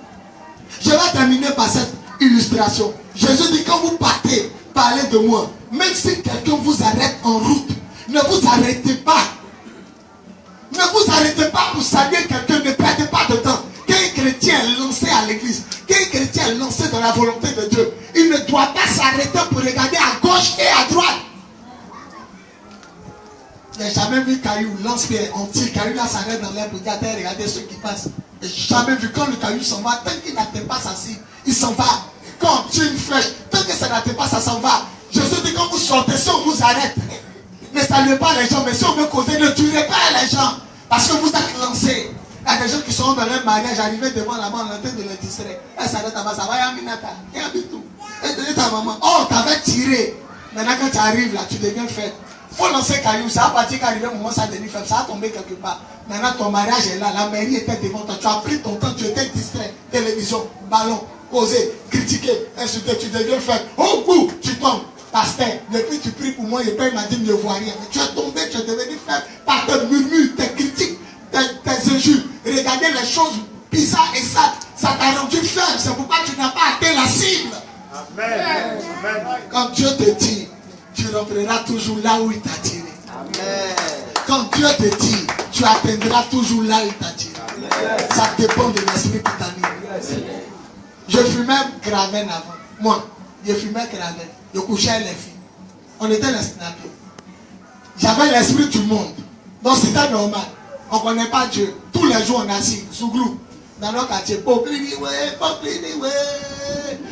Je vais terminer par cette illustration. Jésus dit, quand vous partez, parlez de moi. Même si quelqu'un vous arrête en route, ne vous arrêtez pas. Ne vous arrêtez pas pour saluer quelqu'un, ne perdez pas de temps. Qu'un chrétien est lancé à l'église, qu'un chrétien est lancé dans la volonté de Dieu, il ne doit pas s'arrêter pour regarder à gauche et à droite. Je n'ai jamais vu Caillou lance-pierre, on tire, Caillou là s'arrête dans l'air pour dire, regardez ceux qui passent. Je n'ai jamais vu quand le Caillou s'en va, tant qu'il n'atteint pas sa cible, il s'en va. Quand on tire une flèche, tant que ça n'atteint pas, ça s'en va. Je te dis, quand vous sortez, si on vous arrête, ne saluez pas les gens, mais si on veut causer, ne tuez pas les gens. Parce que vous êtes lancés. Il y a des gens qui sont dans leur mariage, arrivés devant la main, en train de les distraire. Elle s'arrête là-bas, ça va, Yaminata, il y a tout. Elle te dit ta maman, oh, t'avais tiré. Maintenant, quand tu arrives là, tu deviens faible. Il faut lancer Caillou, ça va partir qu'arriver au moment où ça devient faible, ça va tomber quelque part. Maintenant, ton mariage est là, la mairie était devant toi, tu as pris ton temps, tu étais distrait. Télévision, ballon, causer, critiquer, insulter, tu deviens faible. Au bout, tu tombes. Pasteur, depuis tu pries pour moi, le Père m'a dit ne vois rien. Mais tu es tombé, tu es devenu faible par tes murmures, tes critiques, tes injures. Regardez les choses bizarres et ça t'a rendu faible. C'est pourquoi tu n'as pas atteint la cible. Amen. Quand Dieu te tire, tu rentreras toujours là où il t'a tiré. Amen. Quand Dieu te tire, tu atteindras toujours là où il t'a tiré. Amen. Ça dépend de l'esprit qui t'anime. Je fumais Graven avant. Moi, je fumais Graven. Je couchais les filles. On était les snappés. J'avais l'esprit du monde. Donc c'était normal. On ne connaît pas Dieu. Tous les jours on est assis, sous glou. Dans nos quartiers. Pokliniwe, pokliniwe.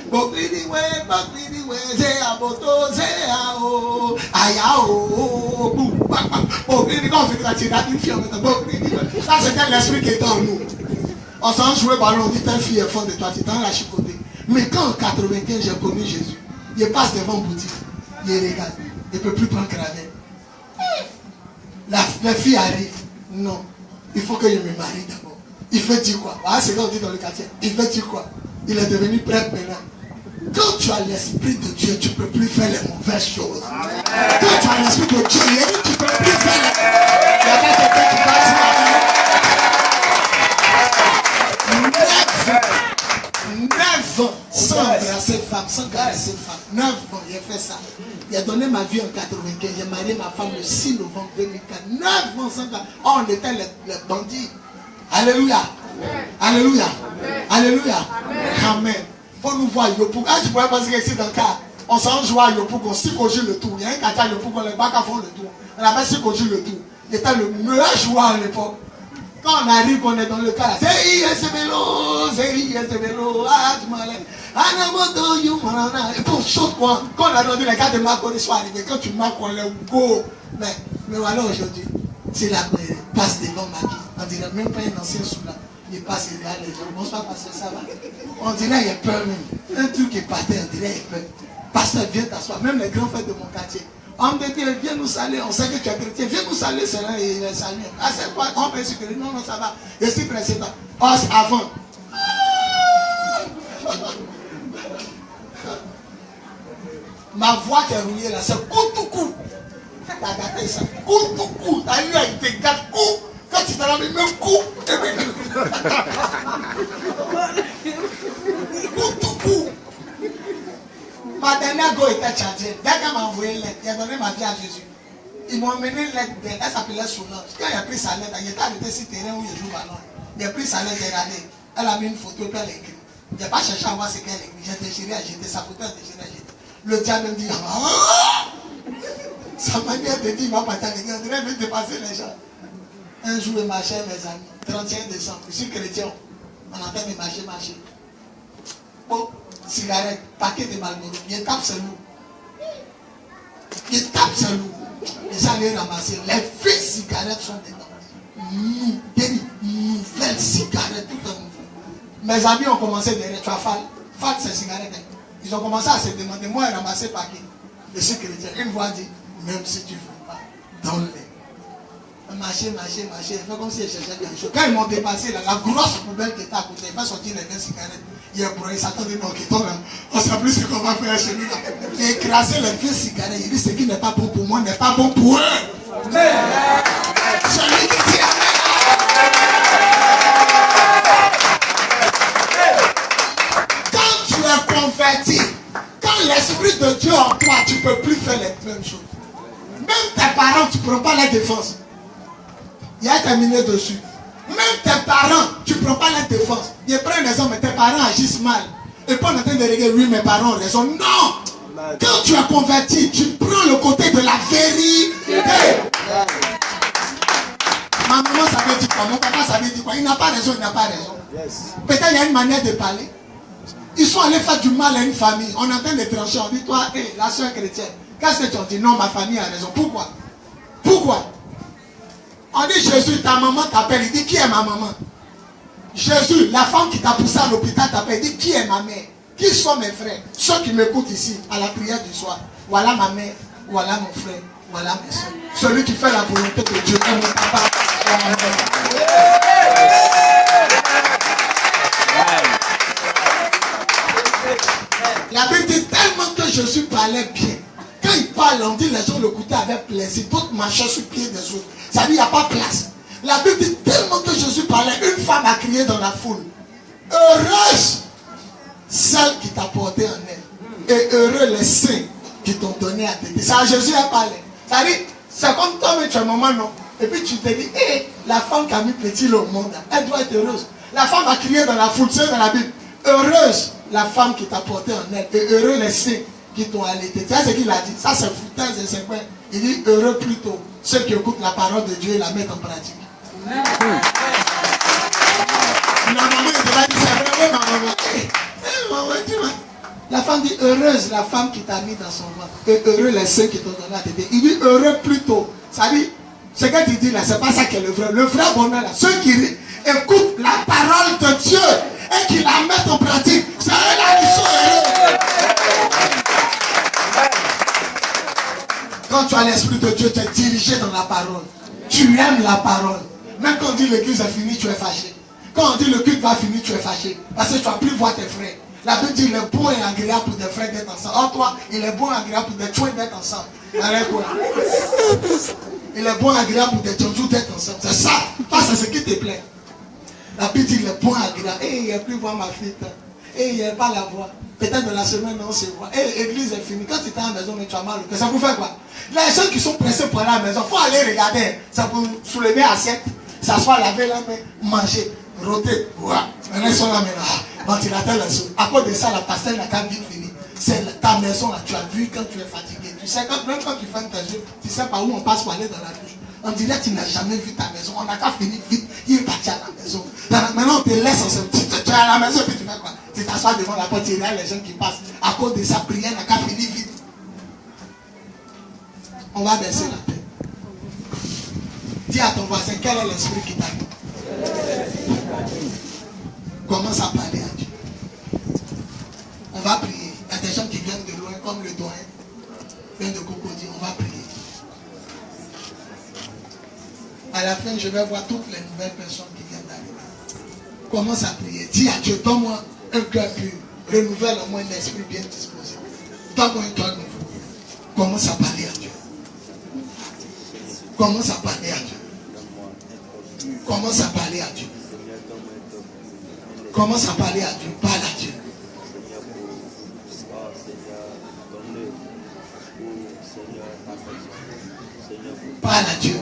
Pokliniwe, pokliniwe. Zéa boto, zéa o. Aya o. Pokliniwe, on fait la tirade d'une fille en mettant pokliniwe. Ça c'était l'esprit qui était en nous. On s'en jouait ballon, on dit ta fille est fond de toi, tu t'en la chicoter. Mais quand en 95 j'ai connu Jésus, il passe devant une boutique, il regarde. ne peut plus prendre cravate. La fille arrive. Non. Il faut que je me marie d'abord. Il fait dire quoi? Ah, c'est quand on dit dans le quartier. Il fait dire quoi? Il est devenu prêtre maintenant. Quand tu as l'esprit de Dieu, tu ne peux plus faire les mauvaises choses. Quand tu as l'esprit de Dieu, il dit tu ne peux plus faire les... Il n'y a pas quelqu'un qui va dire 9 ans sans embrasser femme, sans caresser femme. 9 ans, j'ai fait ça. J'ai donné ma vie en 95. J'ai marié ma femme le 6 novembre 2004. 9 ans sans caresser. Oh, on était les bandits. Alléluia. Alléluia. Alléluia. Amen. Faut nous voir Yopou. Ah, je pourrais penser qu'ici dans le cas, on s'en joue à Yopou, on s'y cogite le tour. Il y a un quartier à Yopou, on les bacs à fond le tour. On appelle s'y cogite le tour. Il était le meilleur joueur à l'époque. Quand on arrive, on est dans le cas, c'est ISBLO, ah, tu m'as l'air. Anamoto, you marana. Et pour chose quoi, quand on a rendu les gars de Marco, ils sont arrivés. Quand tu marques, on les go. Mais voilà aujourd'hui, c'est la passe devant Maki. On dirait même pas un ancien sous-là. Il passe, il regarde les gens. Bon, c'est pas parce que ça va. On dirait qu'il y a peur même. Un truc qui est parti, on dirait qu'il y a peur. Pasteur, viens t'asseoir. Même les grands frères de mon quartier. Homme de Dieu, viens nous saluer. On sait que tu es chrétien. Viens nous saluer, c'est là, et les saluer. Ah, c'est quoi? On peut sécuriser. Non, non, ça va. Je suis précédent. Os avant. Ma voix qui est rouillée là, c'est coup. T'as gâté ça. Coup. T'as eu à te gâter coup. Quand tu t'en as mis même coup. Coup. Ma dernière go était chargée. Dès qu'elle m'a envoyé une lettre, il a donné ma vie à Jésus. Ils m'ont emmené une lettre, elle s'appelait Solange. Quand il a pris sa lettre, il était arrêté sur le terrain où il joue ballon. Il a pris sa lettre, elle a mis une photo et puis elle a écrit. Je n'ai pas cherché à voir ce qu'elle écrit. J'ai déchiré à jeter, sa photo est déchirée à jeter. Le diable me dit, sa manière de dire, il va pas t'arrêter, on dirait même dépasser les gens. Un jour, je marchais, mes amis, 31 décembre, je suis chrétien, on entend de marcher. Bon, cigarette, paquet de Marlboro, il tape sur nous. Et ça allait ramasser. Les vraies cigarettes sont dedans. Des nouvelles cigarettes, tout en mouvement. Mes amis ont commencé derrière, tu as Fal ces cigarettes. Ils ont commencé à se demander, moi, ramasser paquet. Je suis chrétien. Une voix dit, même si tu ne veux pas, donne-les. Marcher, fait comme si je cherchais quelque chose. Quand ils m'ont dépassé, là, la grosse poubelle qui était à côté, il va sortir les 20 cigarettes. Il y a un bruit, il s'attend de nous qui tombe là. On ne sait plus ce qu'on va faire chez nous là. Il a écrasé les 20 cigarettes. Il dit ce qui n'est pas bon pour moi n'est pas bon pour eux. Celui qui dit Amen. Quand tu es converti, quand l'Esprit de Dieu en toi, tu ne peux plus faire les mêmes choses. Même tes parents, tu ne prends pas la défense. Il y a terminé dessus. Même tes parents, tu ne prends pas la défense. Ils prennent raison, mais tes parents agissent mal. Et pas en train de regarder, oui, mes parents ont raison. Non! Quand tu es converti, tu prends le côté de la vérité. Ma maman savait dire quoi? Mon papa savait dire quoi? Il n'a pas raison, il n'a pas raison. Peut-être il y a une manière de parler. Ils sont allés faire du mal à une famille. On est en train de trancher. On dit, toi, hey, la soeur chrétienne, qu'est-ce que tu as dit? Non, ma famille a raison. Pourquoi? On dit Jésus, ta maman t'appelle. Il dit qui est ma maman? Jésus, la femme qui t'a poussé à l'hôpital t'appelle. Il dit qui est ma mère? Qui sont mes frères? Ceux qui m'écoutent ici à la prière du soir. Voilà ma mère, voilà mon frère, voilà mes soeurs. Celui qui fait la volonté de Dieu est mon papa. La Bible dit tellement que Jésus parlait bien. Quand il parle, on dit les gens l'écoutaient avec plaisir. D'autres marchaient sur le pied des autres. Ça dit, il n'y a pas de place. La Bible dit tellement que Jésus parlait, une femme a crié dans la foule. Heureuse celle qui t'a porté en elle. Et heureux les saints qui t'ont donné à téter. Ça, Jésus a parlé. Ça dit, c'est comme toi, mais tu es maman, non? Et puis tu te dis, hé, la femme qui a mis petit au monde, elle doit être heureuse. La femme a crié dans la foule, c'est dans la Bible. Heureuse la femme qui t'a porté en elle. Et heureux les saints qui t'ont allaité. Tu sais ce qu'il a dit? Ça, c'est foutaise et c'est quoi? Il dit, heureux plutôt ceux qui écoutent la parole de Dieu et la mettent en pratique. La maman, il te va dire, c'est vrai, ma maman. La femme dit, heureuse la femme qui t'a mis dans son ventre. Et heureux les saints qui t'ont donné à téter. Il dit, heureux plutôt. Ça dit, ce que tu dis là, c'est pas ça qui est le vrai. Le vrai bonheur là, ceux qui écoutent la parole de Dieu et qui la mettent en pratique, c'est eux là qui sont heureux. tu as l'Esprit de Dieu, tu es dirigé dans la parole. Tu aimes la parole. Même quand on dit l'église est finie, tu es fâché. Quand on dit le culte va finir, tu es fâché. Parce que tu vas plus voir tes frères. La Bible dit il est bon et agréable pour des frères d'être ensemble. Or toi, il est bon et agréable pour des twins d'être ensemble. Arrête quoi. Il est bon et agréable pour des tondous d'être ensemble. C'est ça. C'est ce qui te plaît. La Bible dit il est bon et agréable. Et il n'y a plus voir ma fille. Et il n'y a pas la voix. Peut-être de la semaine, on se voit. Et l'église est finie. Quand tu es à la maison, mais tu as mal au cœur. Ça vous fait quoi? Les gens qui sont pressés pour aller à la maison, il faut aller regarder. Ça pour soulever l'assiette, s'asseoir, laver la main, manger, rôter. Maintenant, ils sont là maintenant. Ventilateur là dessous. À cause de ça, la pastel n'a qu'à vite fini. C'est ta maison là. Tu as vu quand tu es fatigué. Tu sais, même quand tu fermes tes yeux, tu sais pas où on passe pour aller dans la douche. On dirait que tu n'as jamais vu ta maison. On n'a qu'à finir vite. Il est parti à la maison. Maintenant, on te laisse ensemble. Tu es à la maison et puis tu fais quoi? Tu t'assois devant la porte, il y a les gens qui passent. À cause de sa prière, n'a qu'à finir vite. On va baisser la tête. Dis à ton voisin, quel est l'esprit qui t'anime? Commence à parler à Dieu. On va prier. Il y a des gens qui viennent de loin, comme le doyen vient de Cocody. On va prier. À la fin, je vais voir toutes les nouvelles personnes qui viennent d'arriver. Commence à prier. Dis à Dieu, donne-moi un cœur pur. Renouvelle au moins un esprit bien disposé. Donne-moi un cœur nouveau. Commence à parler à Dieu. Commence à parler à Dieu. Commence à parler à Dieu. Commence à parler à Dieu. Parle à Dieu. Parle à Dieu.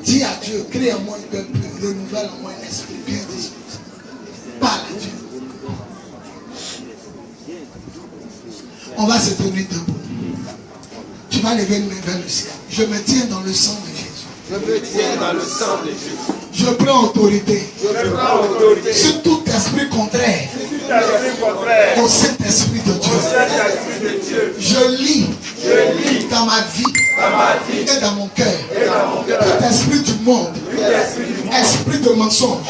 Dis à Dieu, crée en moi un cœur pur, renouvelle en moi un esprit bien disposé. Parle à Dieu. On va se tenir debout. Tu vas lever une main vers le ciel. Je me tiens dans le sang de Jésus. Je me tiens dans le sang de Jésus. Je prends autorité. Je prends autorité Sur tout esprit contraire au Saint-Esprit de Dieu. Je lis dans ma vie et dans mon cœur tout esprit du monde, esprit de mensonge,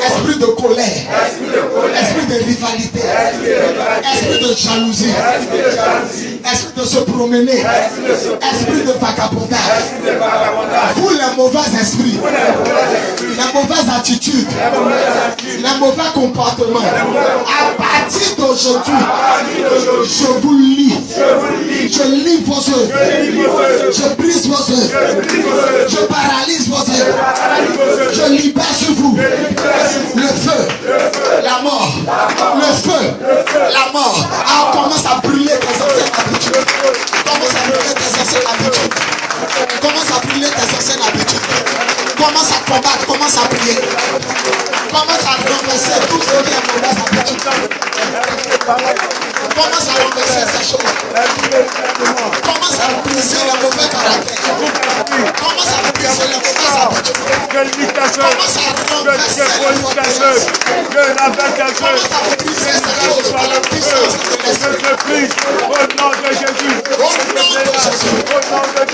esprit de colère, esprit de rivalité, esprit de jalousie, esprit de se promener, esprit de vagabondage, pour les mauvais esprits, les mauvaises attitudes, les mauvais comportements. À partir d'aujourd'hui, je vous lis. Je lis vos œuvres. Je brise vos œuvres. Je paralyse vos œuvres. Je libère sur vous le feu, la mort. Le feu, la mort. Alors commence à brûler tes anciennes habitudes. Commence à brûler tes anciennes habitudes. Commence à brûler tes anciennes habitudes. Commence à combattre, commence à prier. Commence à renverser tout ce qui est mauvais habitude. Commence à renverser ces choses. Commence à briser le mauvais caractère. Commence à briser les mauvaises habitudes. Commence à renverser les mauvaises. Commence à briser ces choses par la puissance de l'Esprit. Au nom de Jésus. Au nom de Jésus. Au nom de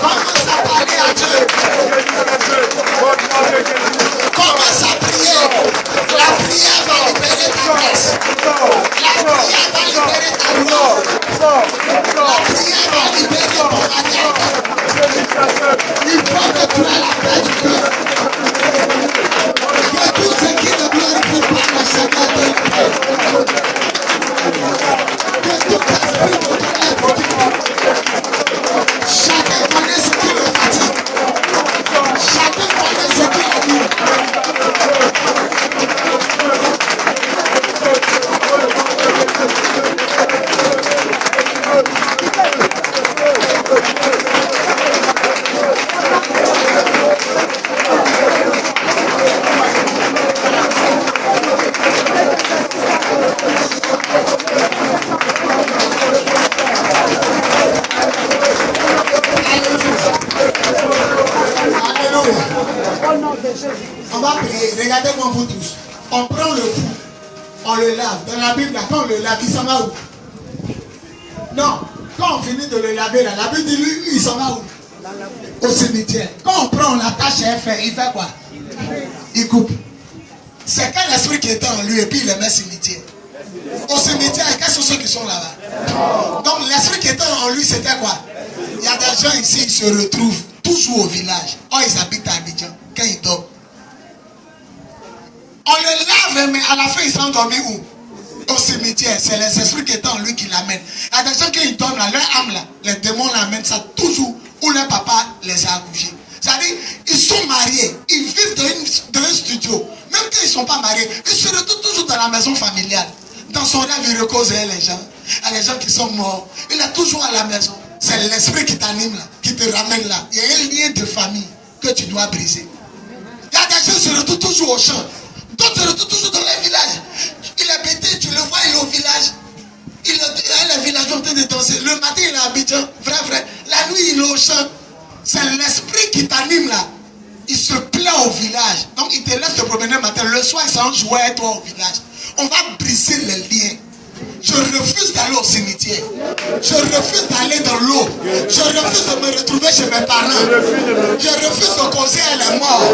Commence à parler à Dieu. Commence à prier. La prière va libérer ta grâce. La prière va libérer ta gloire. La prière va libérer ton manière. Il faut que tu aies la paix du cœur. Que tout ce qui ne glorifie pas le Seigneur te libère. Que tout esprit de colère te libère. Chacun connaît ce qui le fatigue. Chacun connaît ce qui l'anime. On va prier. Regardez-moi vous tous. On prend le pouls. on le lave. Dans la Bible, là, quand on le lave, il s'en va où? Non, quand on finit de le laver, là, la Bible dit, lui, il s'en va où? Au cimetière. Quand on prend, on l'attache à un fer, il fait quoi? Il coupe. C'est quel esprit qui était en lui et puis il le met au cimetière. Au cimetière, quels sont ceux qui sont là-bas? Donc l'esprit qui était en lui, c'était quoi? Il y a des gens ici qui se retrouvent toujours au village. Oh, ils habitent à Abidjan. Quand ils dorment, on le lave, mais à la fin, ils sont dormis où? Au cimetière. C'est les esprits qui étaient en lui qui l'amènent. Il y a des gens qui dorment là, leur âme là, les démons l'amènent ça toujours où leur papa les a accouchés. C'est-à-dire, ils sont mariés, ils vivent dans un studio. Même quand ils ne sont pas mariés, ils se retrouvent toujours dans la maison familiale. Dans son rêve, il recausait les gens. Il y a des gens qui sont morts. Il est toujours à la maison. C'est l'esprit qui t'anime là, qui te ramène là. Il y a un lien de famille que tu dois briser. Il y a des gens qui se retrouvent toujours au champ. D'autres se retrouvent toujours dans les villages. Il est bêté, tu le vois, il est au village. Il est les villageois en train de danser. Le matin, il est à Abidjan. Vrai. La nuit, il est au champ. C'est l'esprit qui t'anime là. Il se plaît au village. Donc, il te laisse te promener le matin. Le soir, il s'en joue à toi au village. On va briser les liens. Je refuse d'aller au cimetière. Je refuse d'aller dans l'eau. Je refuse de me retrouver chez mes parents. Je refuse de causer les morts.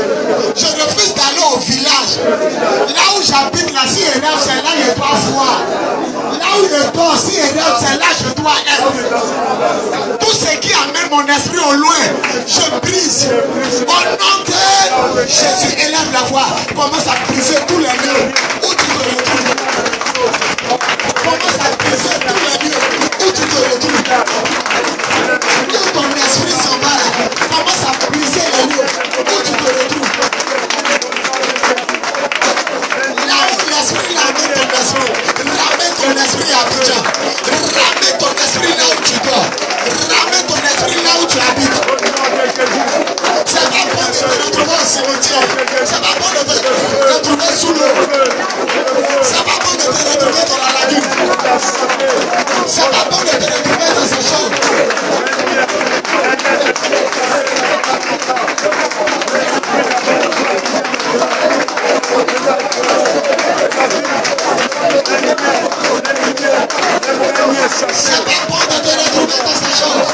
Je refuse d'aller au village. Là où j'habite, là, si il rêve, c'est là que je dois voir. Là où je dors, si il rêve, c'est là que je dois être. Tout ce qui amène mon esprit au loin, je brise. Au nom de Jésus, élève la voix. Commence à briser tous les lieux où tu te retrouves. Commence à briser tous les lieux où tu te retrouves. Où ton esprit s'en va là. Commence à briser les lieux où tu te retrouves. Là où l'esprit ramène ton esprit. Ramène ton esprit à Abidjan. Ramène ton esprit là où tu dors. Ramène ton esprit là où tu habites. C'est pas bon de te retrouver au cimetière. C'est pas bon de te retrouver sous l'eau. C'est pas bon de te retrouver dans la lagune. C'est pas bon de te retrouver dans ces choses. C'est pas bon de te retrouver dans ces choses.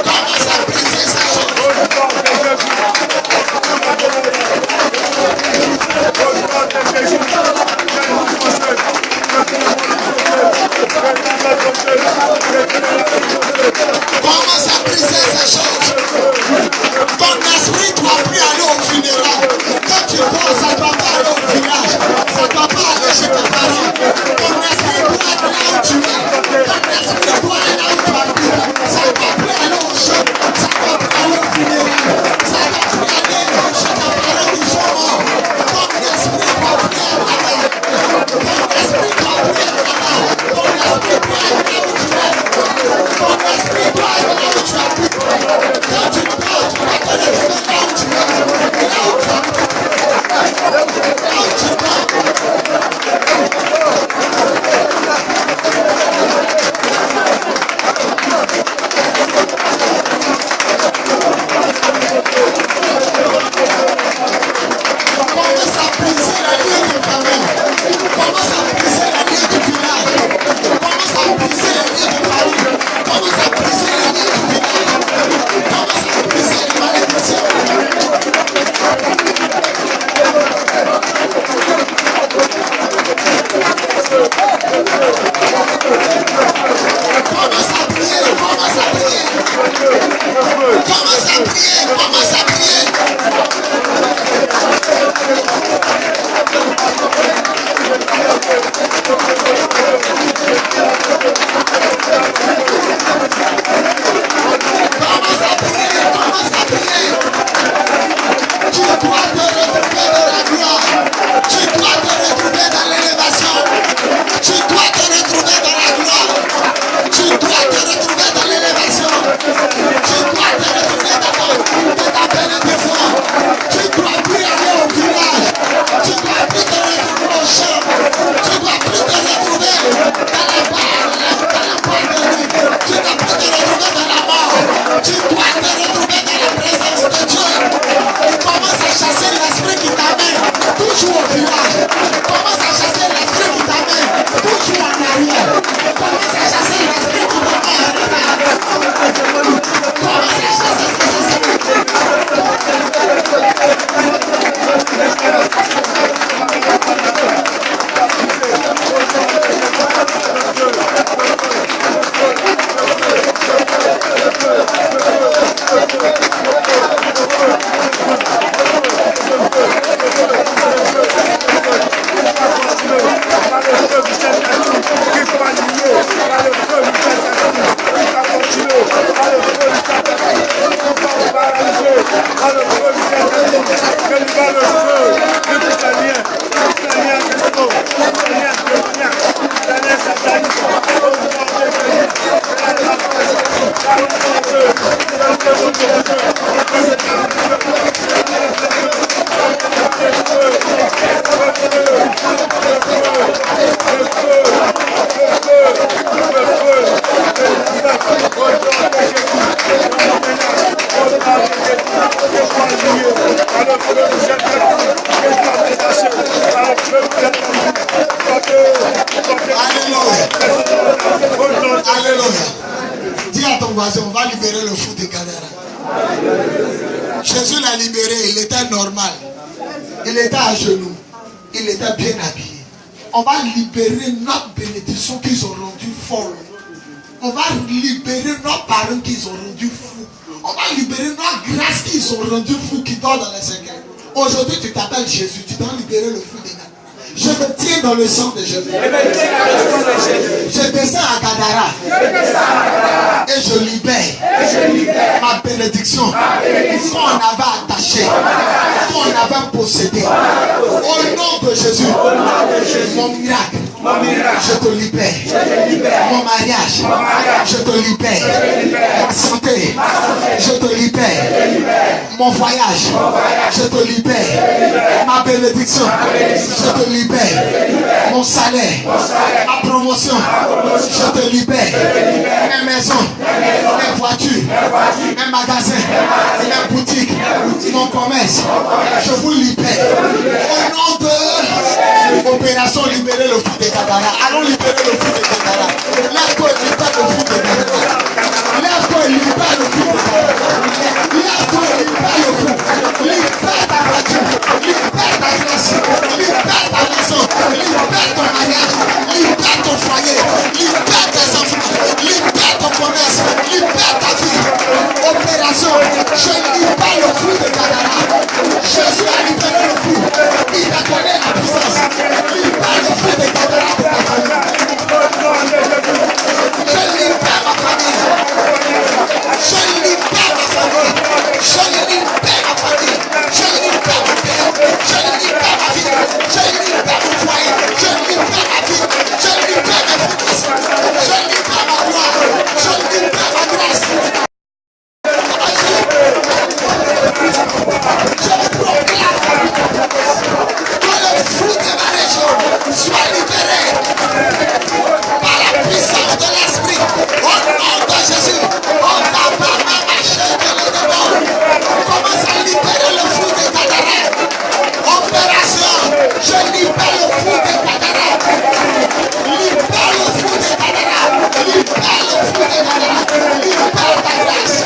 Commence à briser ces choses. Commence à briser ces choses. Ton esprit doit plus aller au funérail. Quand tu vois, ça ne doit pas aller au village. Ça ne doit pas aller chez tes parents. Ton esprit doit être là où tu es. Ton esprit doit aller là où tu habites. Ça ne doit plus aller au champ. Ça ne doit plus aller au funérail. Ça ne doit plus aller chez tes parents qui sont morts. Ton esprit doit plus être là-bas. Ton esprit doit plus être là-bas. Ton esprit doit être là où tu es. Ton esprit doit être là où tu habites. Quand tu dors, tu dois te retrouver là où tu es. Là où tu habites. Là où tu dors. Commence à briser la ligne de famille. Commence à briser la ligne du village. Commence à briser la ligne de famille. Commence à briser la ligne du village. Commence à briser les malédictions. Commence à prier, commence à prier. Commence à prier, commence à prier. Commence à prier, commence à prier. Tu dois te retrouver dans la gloire. Tu dois te retrouver dans l'élévation. Tu dois te retrouver Alléluia. Alléluia. Dis à ton voisin, on va libérer le fou de Gadara. Jésus l'a libéré, il était normal. Il était à genoux. Il était bien habillé. On va libérer notre bénédiction qu'ils ont rendu folle. On va libérer nos parents qu'ils ont rendu fous. On va libérer nos grâces qu'ils ont rendu fous, qui dorment dans les secrets. Aujourd'hui, tu t'appelles Jésus. Tu dois libérer le fou des gars. Je me tiens dans le sang de Jésus. Je descends à Gadara. Et je libère ma bénédiction. Qu'on avait attaché. Qu'on avait possédé. Au nom de Jésus. Mon miracle. Je te libère. Mon mariage. Je te libère. Ma santé. Je te libère. Mon voyage. Je te libère. Ma bénédiction. Je te libère. Mon salaire, ma promotion, je te libère. Mes maisons, mes voitures, mes magasins, mes boutiques, mon commerce, je vous libère. Au nom de l'opération libérer le fou de Gadara. Allons libérer le fou de Gadara. Lève-toi et libère le fou de Gadara. Lève-toi et libère le fou de Gadara. Lève-toi et libère le fou. Libère ta voiture, libère ta classe, libère ta maison, libère ton mariage, libère ton foyer, libère tes enfants, libère ton commerce, libère ta vie. Opération, je libère le fou de Gadara. Jésus a libéré le fou. Il a donné la puissance. Libère le fou de Gadara de ta famille. Je libère ma famille. Je libère ma famille. Je libère ma famille. Je libère mon père. Je libère ma vie. Je libère mon foyer. Je libère ma vie. Je libère mes finances. Je libère ma gloire. Je libère ma grâce. Je proclame que le fou de ma région soit libéré par la puissance de l'esprit. Au nom de Jésus, on n'a pas marché de le démon. Commence à libérer le fou de Gadara. Opération, je libère le fou de Gadara. Libère le fou de Gadara. Libère le fou de Gadara. Libère ta grâce.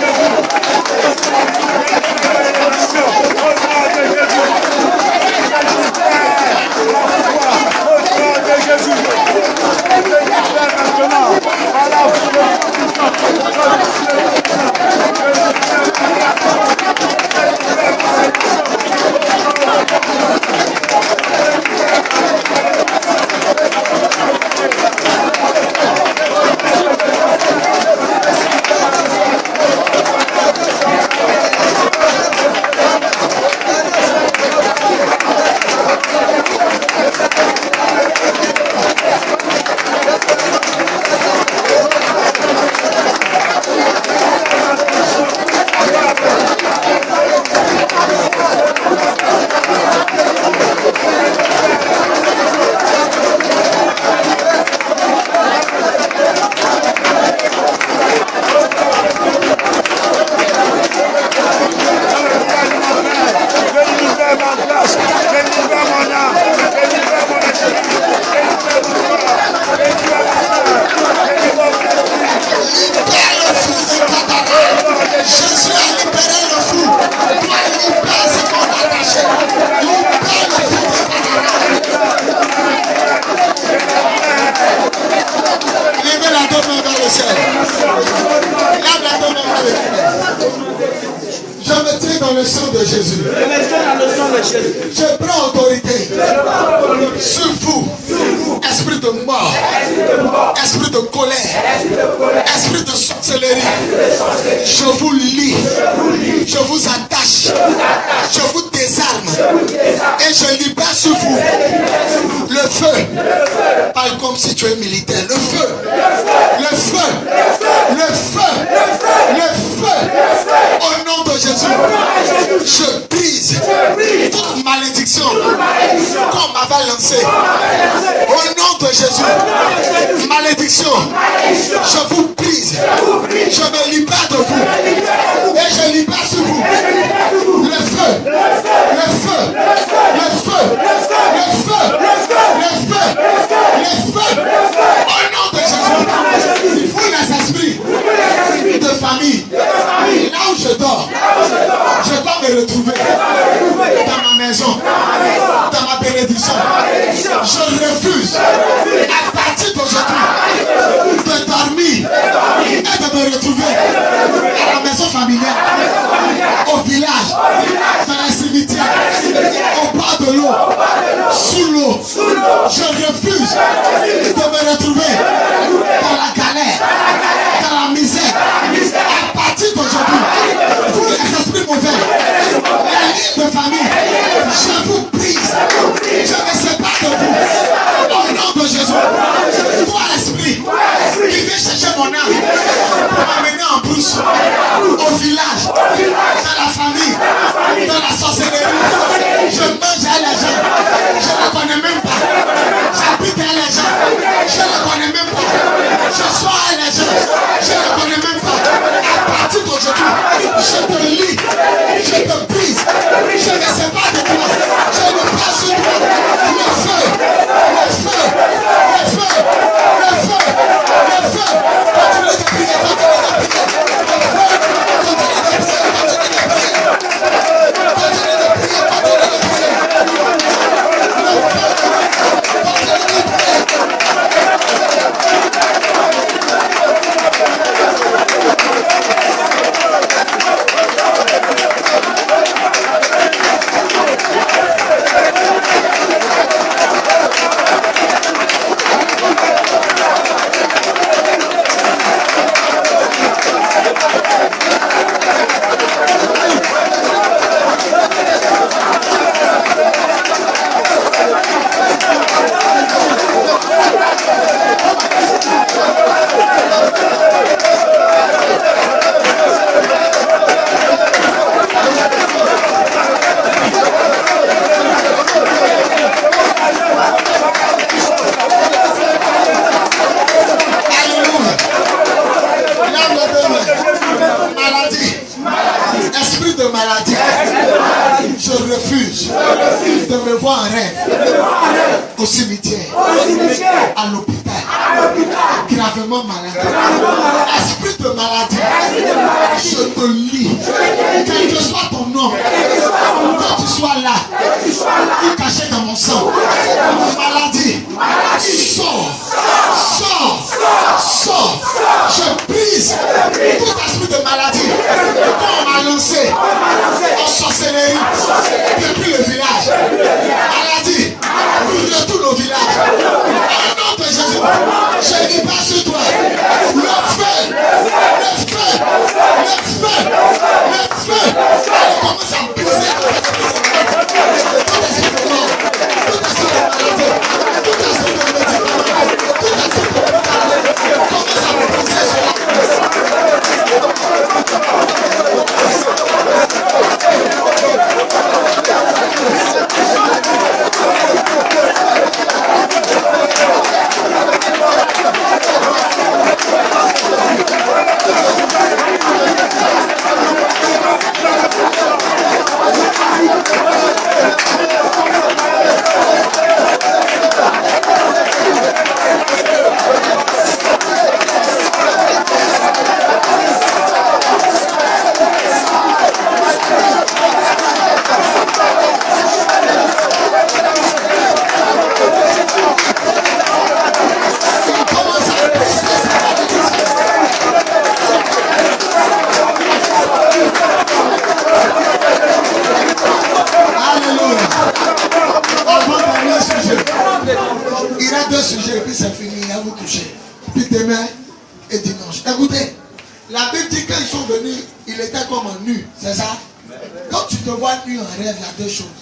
Je me tiens dans le sang de Jésus. Je prends autorité sur vous. Esprit de mort, esprit de colère, esprit de sorcellerie. Je vous lie, je vous attache, je vous désarme et je libère sur vous le feu. Parle comme si tu es militaire. Le feu, le feu, le feu, le feu. Au nom de Jésus, je brise toute malédiction qu'on m'avait lancée. Au nom de Jésus, malédiction, je vous brise, je me libère de vous et je libère sur vous le feu, le feu, le feu, le feu, le feu, le feu, le feu. malédiction, je refuse à partir d'aujourd'hui de dormir et de me retrouver à la maison familiale, au village, dans les cimetières, au bord de l'eau, sous l'eau. Je refuse de me retrouver dans la galère, dans la misère. À partir d'aujourd'hui, vous les esprits mauvais, les lignes de famille, je vous brise, je me sépare de vous. Au nom de Jésus, toi l'esprit qui vient chercher mon âme pour m'amener en brousse, au village, dans la famille, dans la sorcellerie, je mange à les gens, je ne connais même pas, j'habite à les gens, je ne connais même pas, je sois à les gens, je ne connais même pas. À partir d'aujourd'hui, je te lis, je te brise, je ne sais pas de toi, je ne passe sur toi, le feu, le feu, le feu, le feu, le feu, continue de prier, continue de prier, le feu, continue de prier, continue de prier, continue de prier, le feu, continue de prier. De me voir en rêve au cimetière, à l'hôpital, gravement malade. Esprit de maladie, je te lis. Quel que soit ton nom, que tu sois là, ou caché dans mon sang, maladie, sors, sors, sors. Je brise tout esprit de maladie qu'on m'a lancé en sorcellerie depuis le village. Maladie, retourne au village. Au nom de Jésus, je libère sur toi le feu, le feu, le feu, le feu. Allez, commence à briser tout esprit de mort, tout esprit de maladie, tout esprit de médicament, tout esprit de maladie. Commence à briser cela.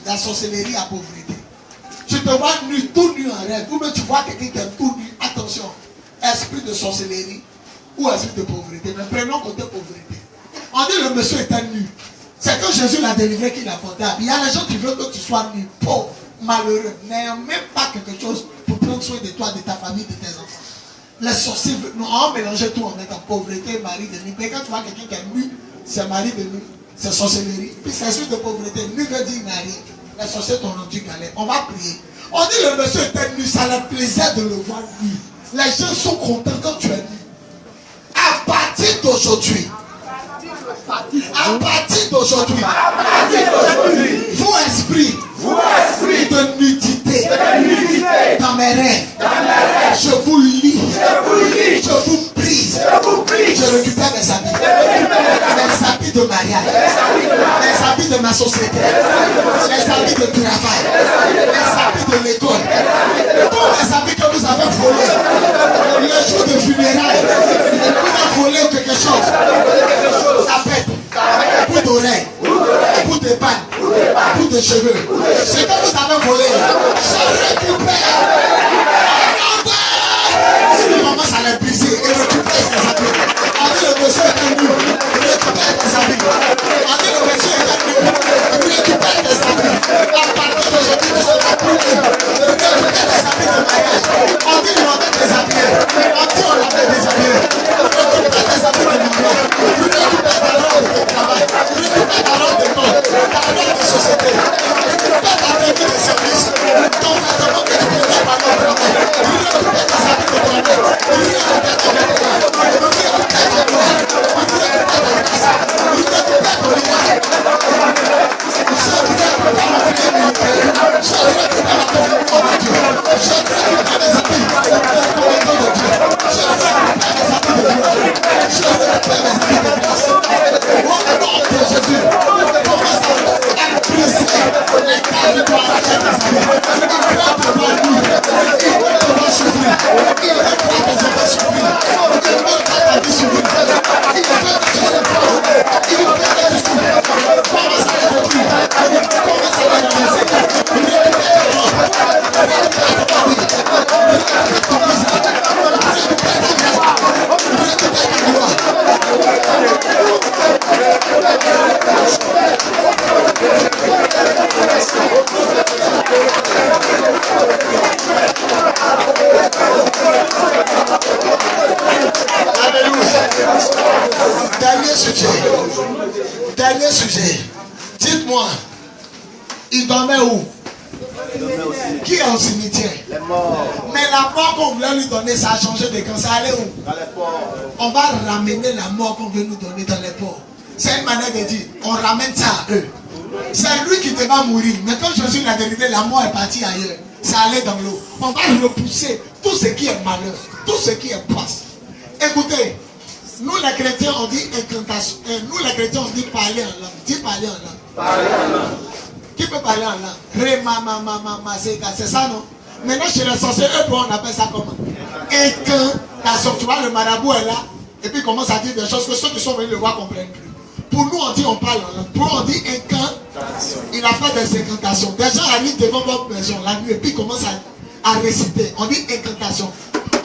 La sorcellerie à pauvreté. Tu te vois nu, tout nu en rêve. Ou même tu vois quelqu'un qui est tout nu. Attention, esprit de sorcellerie ou esprit de pauvreté. Mais prenons côté pauvreté. On dit le monsieur était nu. C'est que Jésus l'a délivré qu'il a porté. Il y a les gens qui veulent que tu sois nu, pauvre, malheureux, n'ayant même pas quelque chose pour prendre soin de toi, de ta famille, de tes enfants. Les sorciers ont mélangé tout en mettant pauvreté, mari de nuit. Mais quand tu vois quelqu'un qui est nu, c'est mari de nuit. C'est sorcellerie. Puis c'est esprit de pauvreté. Nu veut dire il n'a rien. Les sorciers t'ont rendu galère. On va prier. On dit le monsieur était nu, ça leur plaisait de le voir nu. Les gens sont contents quand tu es nu. À partir d'aujourd'hui, vous esprit de nudité, nudité dans mes rêves. Je vous lis. Je vous brise. Je récupère mes habits. Mes habits de mariage. Les habits de ma société. Les habits de travail. Les habits de l'école. Tous les habits que vous avez volés. Le jour de funérailles. Vous avez volé quelque chose. Ça pète. Bout d'oreille. Bout de panne. Bout de cheveux. Ce que vous avez volé. Je récupère. On commence à les briser et récupérer ses habits. On dit le monsieur est venu, récupère tes habits. On dit le monsieur est venu, récupère tes habits. À partir d'aujourd'hui, tu seras plus libre. Récupère tes habits de mariage. On dit on avait des habits. On dit on avait des habits. Récupère tes habits de mariage. Récupère ta robe de travail. Récupère ta robe d'école. Ta robe de société. Récupère ta tenue de service. Ton vêtement que tu peux faire par ton travail. Récupère tes habits de travail. Dernier sujet. Dites-moi, il dormait où? Qui est au cimetière? Les morts. Mais la mort qu'on voulait lui donner, ça a changé de camp. Ça allait où? Dans les ports. On va ramener la mort qu'on veut nous donner dans les ports. C'est une manière de dire, on ramène ça à eux. C'est lui qui devait mourir. Mais comme Jésus l'a vérité, la mort est partie ailleurs. Ça allait dans l'eau. On va repousser tout ce qui est malheur, tout ce qui est passe. Écoutez, nous les chrétiens on dit incantation. Nous les chrétiens on dit parler en langue. Dis parler en langue. Parler en langue. Qui peut parler en langue? Ré, ma, c'est ça non? Maintenant chez les sorciers, eux on appelle ça comment? Incantation. Tu vois le marabout est là. Et puis il commence à dire des choses que ceux qui sont venus le voir ne comprennent plus. Pour nous on dit on parle en langue. Pour nous on dit incantation. Il a fait des incantations. Des gens arrivent devant votre maison la nuit et puis ils commencent à réciter. On dit incantation.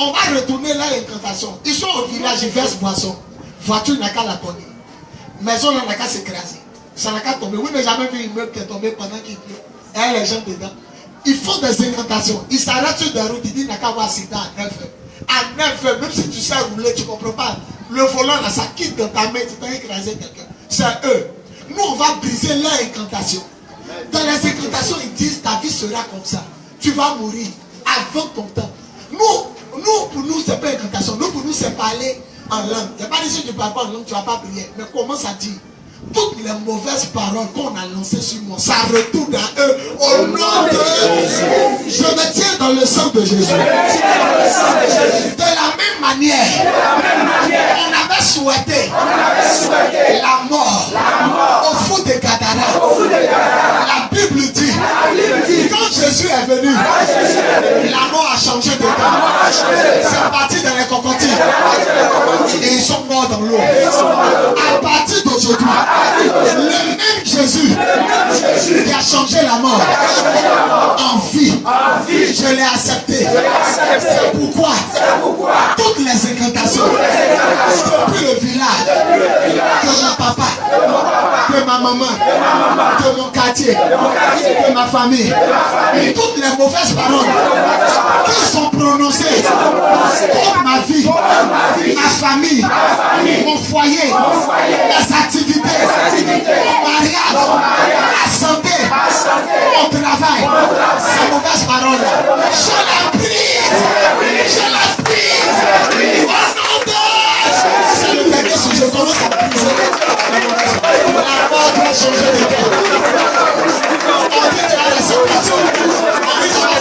On va retourner là incantation. Ils sont au village, ils versent boisson. Voiture n'a qu'à la connaître. Maison n'a qu'à s'écraser. Ça n'a qu'à tomber. Vous n'avez jamais vu une meuble qui est tombée pendant qu'il pleut. Et les gens dedans. Ils font des incantations. Ils s'arrêtent sur des routes. Ils disent n'a qu'à avoir accident à 9 heures. À 9 heures, même si tu sais rouler, tu ne comprends pas. Le volant là, ça quitte dans ta main, tu peux écraser quelqu'un. C'est eux. Nous, on va briser leur incantation. Dans les incantations, ils disent ta vie sera comme ça. Tu vas mourir avant ton temps. Pour nous, c'est pas incantation. Nous, pour nous, c'est parler en langue. Il n'y a pas dit si tu ne parles pas en langue, tu ne vas pas prier. Mais commence à dire toutes les mauvaises paroles qu'on a lancées sur moi, ça retourne à eux au nom de Jésus. Je me tiens dans le sang de Jésus. De la même manière, on avait souhaité la mort au fou de Gadara. La Bible dit, quand Jésus est venu, la mort a changé de camp. C'est parti dans les cocotiers. Et ils sont morts dans l'eau. À partir d'aujourd'hui, le même Jésus qui a changé la mort en vie, je l'ai accepté. C'est pourquoi toutes les incantations depuis le village, que mon papa, que ma maman, que mon quartier, que ma famille, toutes les mauvaises paroles qui sont prononcées contre ma vie, ma famille, mon foyer, mes activités, mon mariage, ma santé, mon travail, ces mauvaises paroles, je les brise, au nom de Jésus. C'est le dernier sujet, je commence à briser la mort doit changer de cœur. On dit de la réception, on dit de la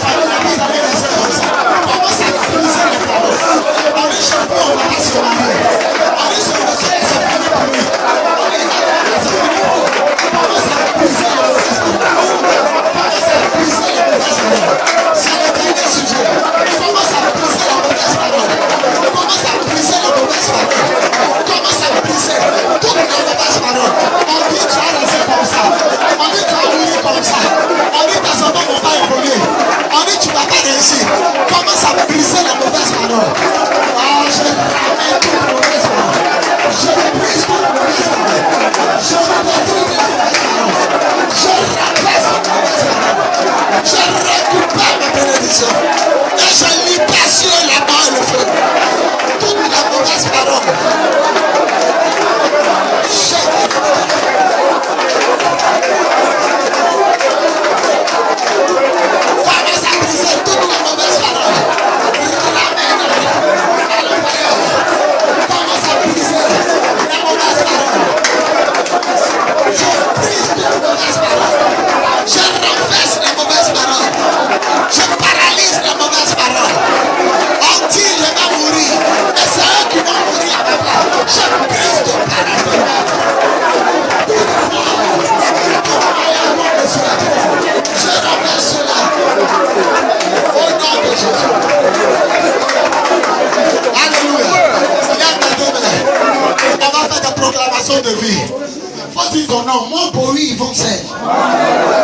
dire ton nom, mon bruit, ils vont faire.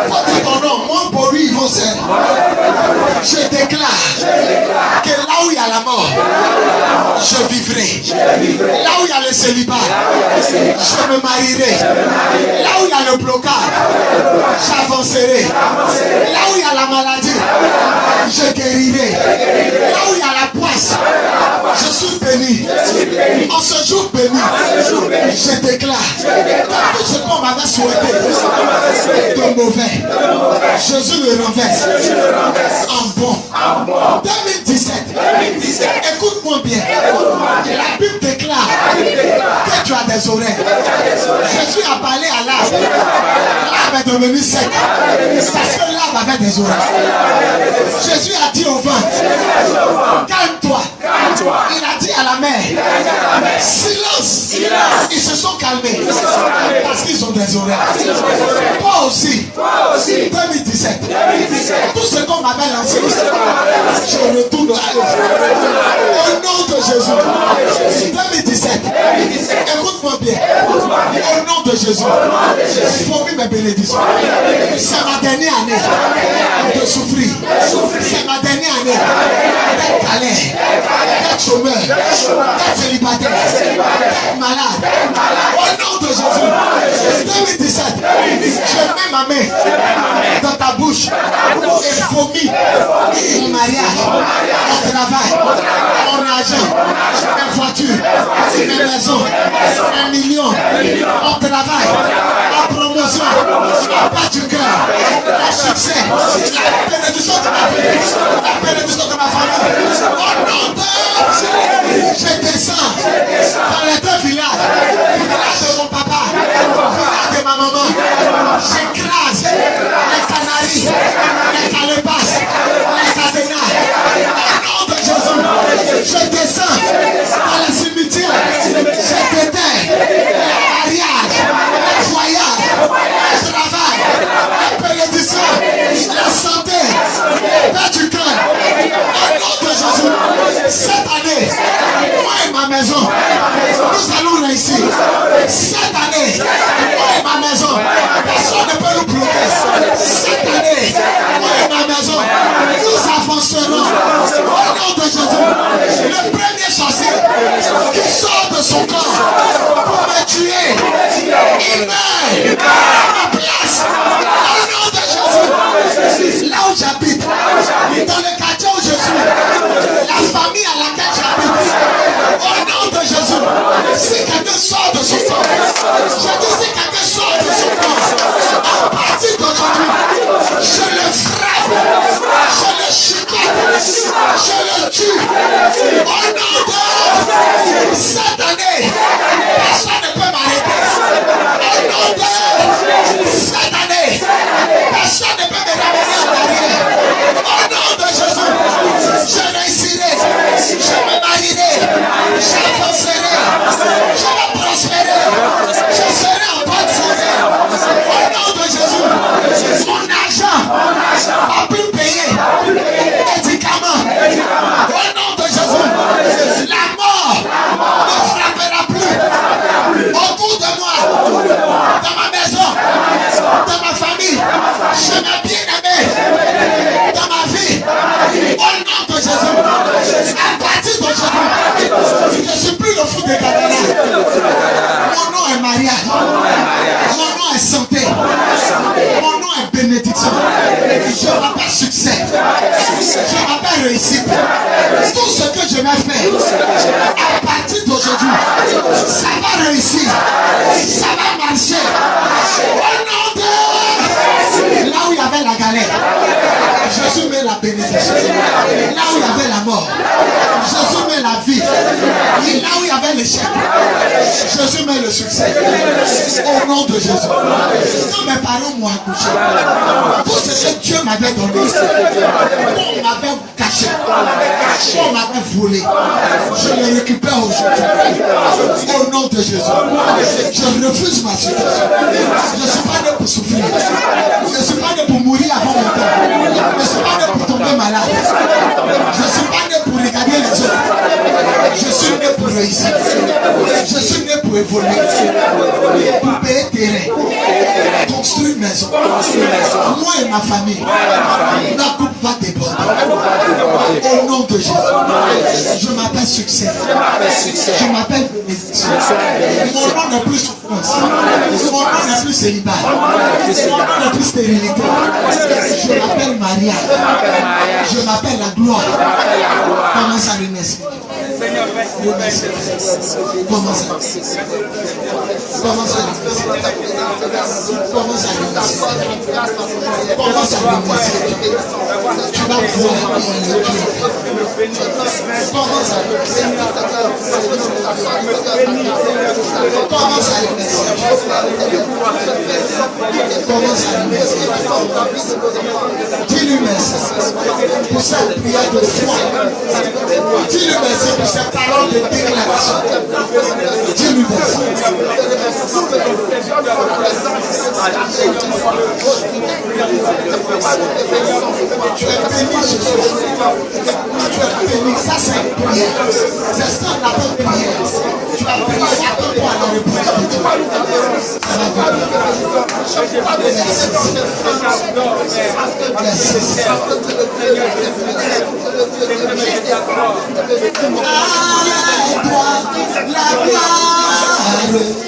Faut dire ton nom, mon bruit, ils vont faire. Je déclare que là où il y a la mort, je vivrai. Là où il y a le célibat, je me marierai. Là où il y a le blocage, j'avancerai. Là où il y a la maladie, je guérirai. Là où il y a la poisse, je suis béni. En ce jour béni, je déclare tout ce qu'on m'avait souhaité de mauvais, Jésus le renverse en bon. 2017, écoute-moi bien. La Bible déclare que tu as des oreilles. Jésus a parlé à l'arbre. L'arbre est devenu sec parce que l'arbre avait des oreilles. Jésus a dit au vent, calme-toi. Il a dit à la mer, silence. Ils se sont calmés parce qu'ils ont des oreilles. Toi aussi, 2017, tout ce qu'on m'avait lancé, je retourne à eux. Au nom de Jésus, 2017, écoute-moi bien. Au nom de Jésus, fournis mes bénédictions. C'est ma dernière année de souffrir. C'est ma dernière année d'être galère, d'être chômeur, d'être célibataire, d'être malade. Au nom de Jésus, 2017, je mets ma main dans ta bouche et vomis mon mariage, mon travail, mon argent, mes voitures, mes maisons, 1 million, mon travail, ma promotion, ma part du cœur, mon succès, la bénédiction de ma vie, la bénédiction de ma famille. Au nom de Jésus, je descends dans les deux villages, le village de mon papa, le village de ma maman. J'écrase les canaries, les calebasses, les cadenas. Au nom de Jésus, je descends dans les cimetières, je déterre les mariages, les voyages, le travail, la bénédiction, la santé, la du cœur. Au nom de Jésus, cette année, moi et ma maison, nous allons réussir. Cette année, moi et ma maison, personne ne peut nous bloquer. Cette année, moi et ma maison, nous avancerons. Au nom de Jésus, le premier sorcier qui sort de son corps pour me tuer, il meurt à ma place. Au nom de Jésus, là où j'habite, dans le quartier où je suis, la famille à laquelle j'habite, au nom de Jésus, si quelqu'un sort de son corps, je dis si quelqu'un sort de son corps, à partir d'aujourd'hui, je le frappe, je le chicote, je le tue. Au nom de cette année, personne ne peut m'arrêter. Au nom de cette année, personne ne peut me ramener en arrière. Au nom de Jésus, je réussirai, je me marierai, j'avancerai, je vais prospérer, je serai en bonne santé. Au nom de Jésus, mon argent va plus payer médicaments. Au nom de Jésus, la mort ne frappera plus autour de moi, dans ma maison, dans ma famille. Je m'ai bien aimé dans ma vie. Au nom de Jésus, à partir d'aujourd'hui, je ne suis plus le fou des Gadarènes. Mon nom est mariage. Mon nom est santé. Mon nom est bénédiction. Je m'appelle succès. Je m'appelle réussite. Tout ce que je vais faire, à partir d'aujourd'hui, ça va réussir. Ça va marcher. Au nom de... Là où il y avait la galère, Jésus met la bénédiction. Là où il y avait la mort, Jésus met la vie. Et là où il y avait l'échec, Jésus met le succès. Au nom de Jésus. Quand mes parents m'ont accouché, tout ce que Dieu m'avait donné, on m'avait caché, on m'avait volé, je le récupère aujourd'hui. Au nom de Jésus. Je refuse ma situation. Je ne suis pas né pour souffrir. Je ne suis pas né pour mourir avant mon temps. Je ne suis pas né pour tomber malade. Je ne suis pas né pour regarder les autres. Je suis né pour réussir. Je suis né pour évoluer. pour payer terrain, construire une maison. Moi et ma famille, la coupe va déborder. Au nom de Jésus, je m'appelle succès. Je m'appelle bénédiction. Mon nom n'est plus souffrance. Mon nom n'est plus célibat. Mon nom n'est plus stérilité. Je m'appelle Maria. Je m'appelle la gloire. Commence à remercier. Commence à remercier. Commence à remercier. Commence à remercier. Commence à remercier. Tu vas pouvoir bien le Dieu. Commence à remercier. Commence à remercier. Commence à remercier. Dis-lui merci pour cette prière de foi. Dis-lui merci pour cette parole de déclaration. Dis-lui merci. Tu es béni ce soir. Tu es béni. Ça c'est une prière. C'est ça qu'on appelle prière. Tu vas prier à ton à la réponse de Dieu. Ça va venir.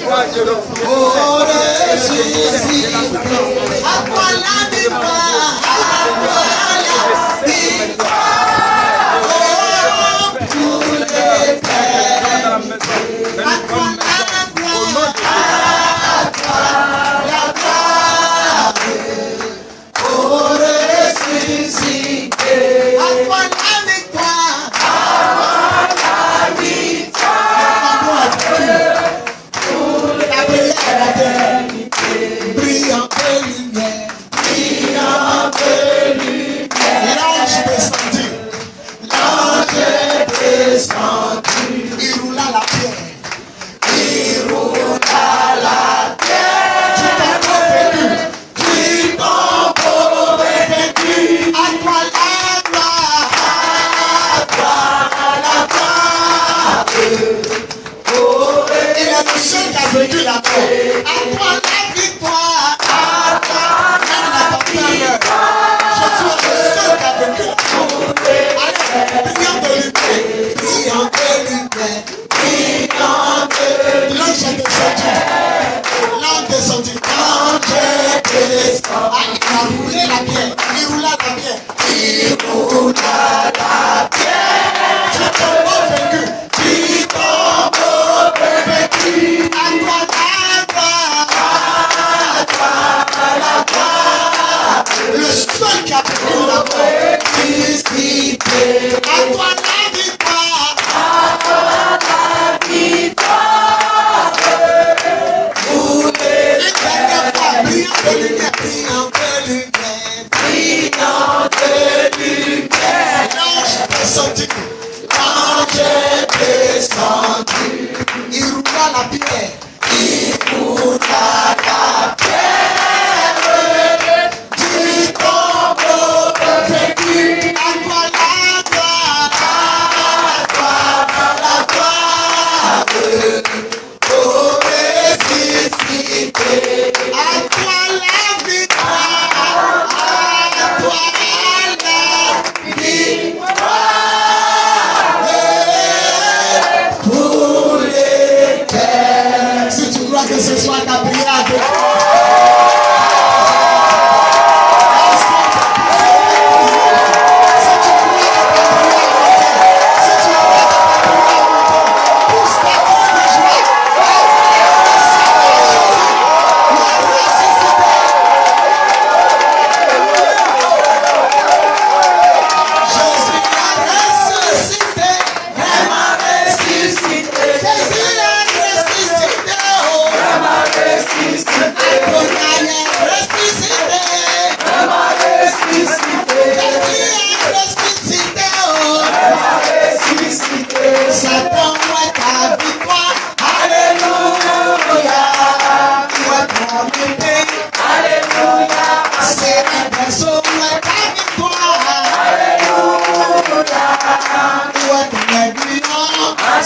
La gloire, oh Jésus, à toi la victoire, à toi la victoire, oh pour l'éternel, à toi la gloire, à toi la gloire, oh ressuscité, à toi la victoire, brillante lumière, l'ange descendu, il roula la pierre, tu t'es convaincu, à toi la gloire, il est le seul qui a vaincu la mort, à toi la victoire, même la victoire, je suis le seul qui a vaincu la mort. Allez, prions de lumière, l'ange est descendu, l'ange descendu, ah, il a roulé la pierre, il roula la pierre, tu t'es convaincu, à toi la gloire, le seul qui a vaincu la mort, à toi la victoire, une dernière fois, brillante lumière, l'ange descendu, il roula la pierre, du tombeau vaincu, à toi la gloire, oh ressuscité, à toi la victoire, à toi la victoire, pour l'éternel. Si tu crois que ce soit ta prière,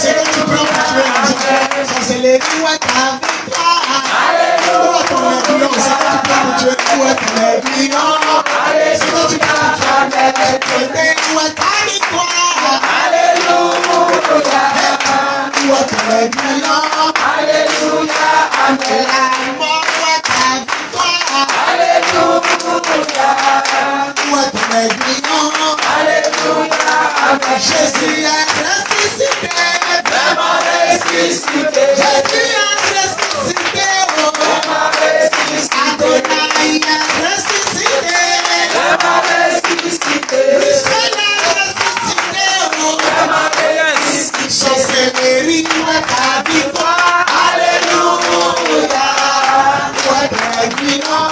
c'est que tu prends pour tuer les gens. Ça c'est les loups à ta victoire. est ton aiguillon? Sinon tu n'as jamais été. Où est ta victoire? Alléluia. Où est ton aiguillon? Alléluia. Amen. La mort, où est ta victoire? Alléluia. Où est ton aiguillon? Alléluia. Amen. Jésus est ressuscité. Vraiment ressuscité. Jésus est ressuscité. Vraiment ressuscité. Adonai est ressuscité. Vraiment ressuscité. Michel est ressuscité. Vraiment ressuscité. Sorcellerie, où est ta victoire? Alléluia. Où est ton aiguillon?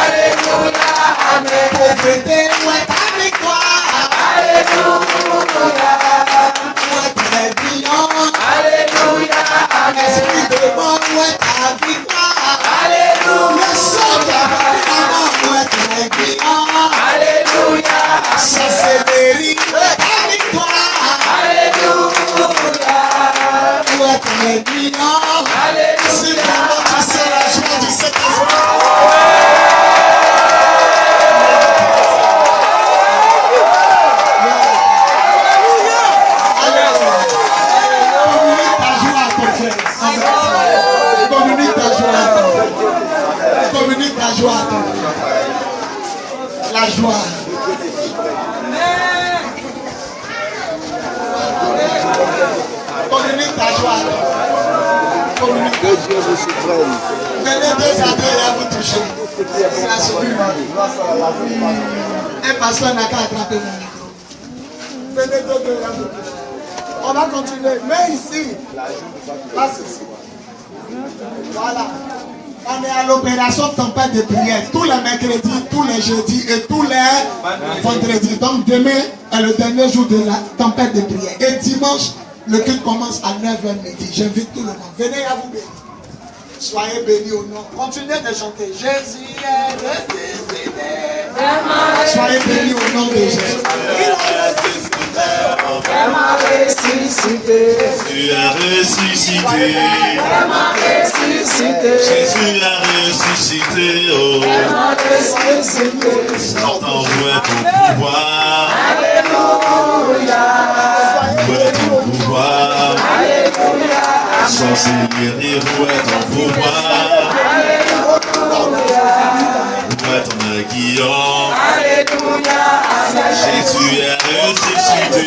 Alléluia. Amen. Pauvreté, où est ta victoire? Alléluia. Où est ton aiguillon? Alléluia. Amen. Esprit de mort, où est ta victoire? Alléluia. Le sang qui a vaincu la mort, où est ton aiguillon? Alléluia. Sorcellerie, où est ta victoire? Alléluia. Où est ton aiguillon? Alléluia. Si vraiment tu sais la joie du Saint-Esprit. Communique ta joie à ton frère. Communique ta joie à ton frère. Communique ta joie à ton frère. La joie. Communique ta joie à ton frère. Communique. Que Dieu vous surprenne. Venez deux à deux et à vous toucher. C'est la seconde. Un pasteur n'a qu'à attraper mon micro. Venez deux et à vous toucher. On va continuer. Mais ici, passe ici. Voilà. On est à l'opération tempête de prière. Tous les mercredis, tous les jeudis et tous les vendredis. Donc demain est le dernier jour de la tempête de prière. Et dimanche, le culte commence à 9h midi. J'invite tout le monde. Venez à vous bénir. Soyez bénis au nom. Continuez de chanter. Jésus est ressuscité. Soyez bénis au nom de Jésus. Il est ressuscité. Vraiment ressuscité. Tu as ressuscité, Vraiment ressuscité. Jésus a ressuscité, oh. Vraiment ressuscité. Satan, où est ton pouvoir? Alléluia. Où est ton pouvoir? Alléluia. Sorcellerie, où est ton pouvoir? Alléluia. Où est ton aiguillon? Alléluia. Jésus est ressuscité,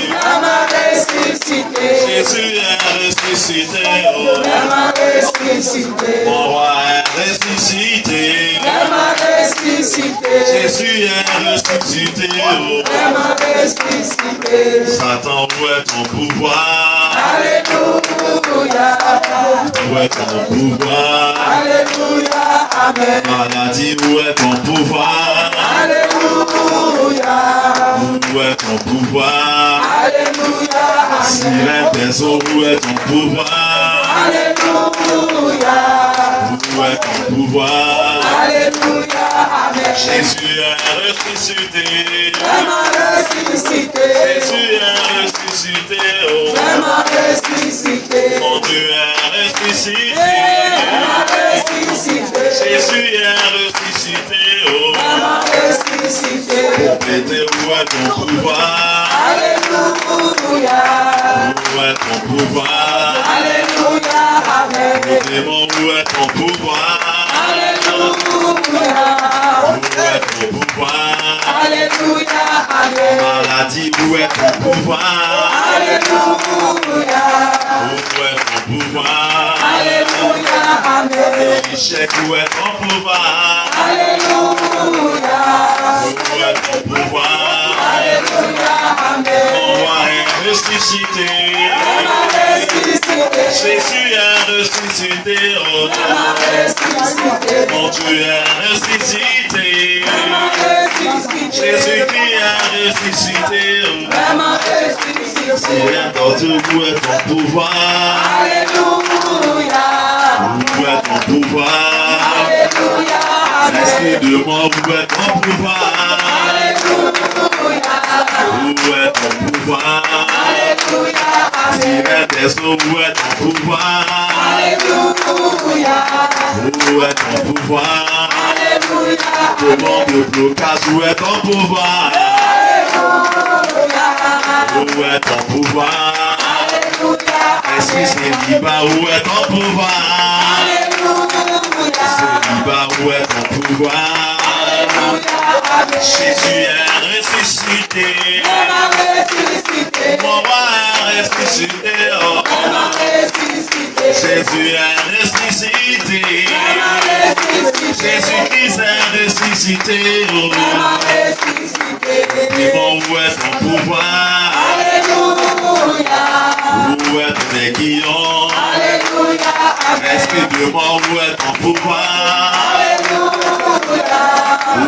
Vraiment ressuscité. Jésus est ressuscité, oh. Vraiment ressuscité. Mon roi est ressuscité, Vraiment ressuscité. Jésus est ressuscité, oh. Vraiment ressuscité. Satan, où est ton pouvoir? Alléluia. Où est ton pouvoir? Alléluia. Amen. Maladie, où est ton pouvoir? Alléluia. Où est ton pouvoir? Alléluia. Sirène des eaux, où est ton pouvoir? Alléluia. Où est ton pouvoir? Alléluia. Amen. Jésus est ressuscité, Vraiment ressuscité. Jésus est ressuscité, oh. Vraiment ressuscité. Mon Dieu est ressuscité, Vraiment ressuscité. Jésus est ressuscité, oh. Vraiment ressuscité. Péter, où est ton pouvoir? Alléluia. Où est ton pouvoir? Alléluia. Amen. Démon, où est ton pouvoir? Alléluia. Où est ton pouvoir? Alléluia. Amen. Maladie, où est ton pouvoir? Alléluia. Où est ton pouvoir? Alléluia. Amen. Échec, où est ton pouvoir? Alléluia. Où est ton pouvoir? Alléluia. Amen. Mon roi est ressuscité, Vraiment ressuscité. Jésus est ressuscité, oh. Vraiment ressuscité. Mon Dieu est ressuscité, Vraiment ressuscité. Jésus-Christ est ressuscité, oh. Vraiment ressuscité. Seigneur, dans Dieu, où est ton pouvoir? Alléluia. Où est ton pouvoir? Alléluia. L'esprit de mort, où est ton pouvoir? Alléluia. Où est ton pouvoir? Alléluia. Seigneur des eaux, où est ton pouvoir? Alléluia. Où est ton pouvoir? Alléluia. Demande le blocage, où est ton pouvoir? Où est ton pouvoir? Esprit Saint-Liba, où est ton pouvoir? Saint-Liba, où est ton pouvoir? Jésus est ressuscité. Mon roi est ressuscité. Oh. Jésus est ressuscité. Jésus-Christ est ressuscité. Oh. Dis-moi où est ton pouvoir? Où est ton aiguillon? Esprit de mort, où est ton pouvoir?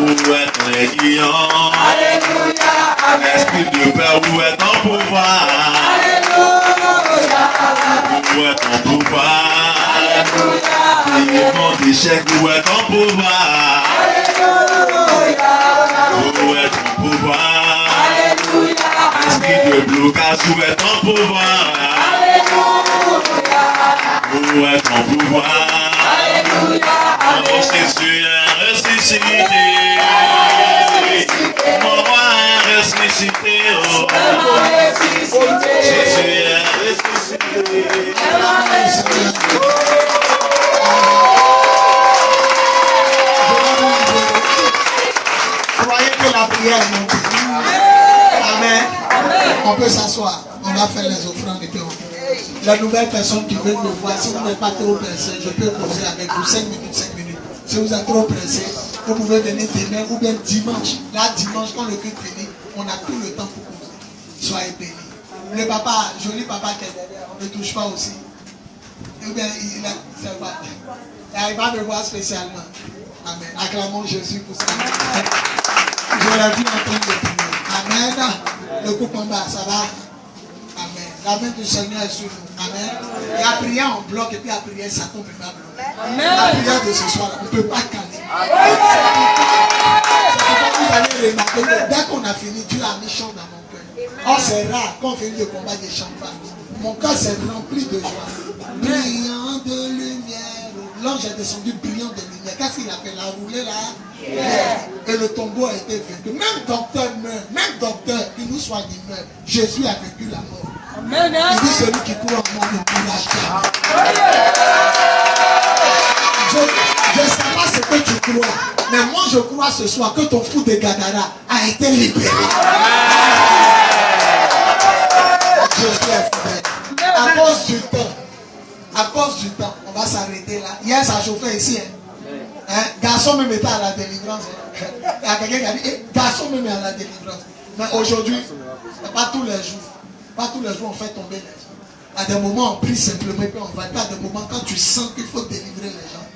Où est ton aiguillon? Esprit de paix, où est ton pouvoir? Où est ton pouvoir? Démon d'échec, où est ton pouvoir? Où est ton pouvoir? Esprit de blocage, où est ton pouvoir? Où est ton pouvoir? Oh, Jésus est ressuscité. Mon roi est ressuscité. Oh. Jésus est ressuscité. Croyez que la prière monte. Amen. On peut s'asseoir. On va faire les offrandes et puis on peut. La nouvelle personne qui veut me voir, si vous n'êtes pas trop pressé, je peux poser avec vous 5 minutes, 5 minutes. Si vous êtes trop pressé, vous pouvez venir demain ou bien dimanche. Là, dimanche, quand le culte finit, on a tout le temps pour poser. Soyez bénis. Le papa, joli papa qui est derrière, on ne touche pas aussi. Ou bien, il va me voir spécialement. Amen. Acclamons Jésus pour ça. Je l'ai vu en train de prier. Amen. Le couple en bas, ça va? Amen. La main du Seigneur est sur nous. Amen. Et à prier en bloc et puis à prier, Satan ne peut pas bloquer. La prière de ce soir, on ne peut pas caler. Vous allez remarquer que dès qu'on a fini, Dieu a mis chant dans mon cœur. Oh, c'est rare qu'on finit le combat des chants. Mon cœur s'est rempli de joie. Brillant de lumière. L'ange est descendu brillant de lumière. Qu'est-ce qu'il a fait? Il a roulé là. Et le tombeau a été vaincu. Même docteur meurt. Même docteur qui nous soigne meurt. Jésus a vaincu la mort. Amen. Il dit celui qui court en moi ne courage pas. Je ne sais pas ce que tu crois. Mais moi je crois ce soir que ton fou de Gadara a été libéré. Jésus est fidèle. À cause du temps, on va s'arrêter là. Hier ça chauffait ici. Garçon même était à la délivrance. Il y a quelqu'un qui a dit, garçon même est à la délivrance. Mais aujourd'hui, pas tous les jours. Pas tous les jours on fait tomber les gens. À des moments on prie simplement et puis on va. Pas à des moments quand tu sens qu'il faut délivrer les gens.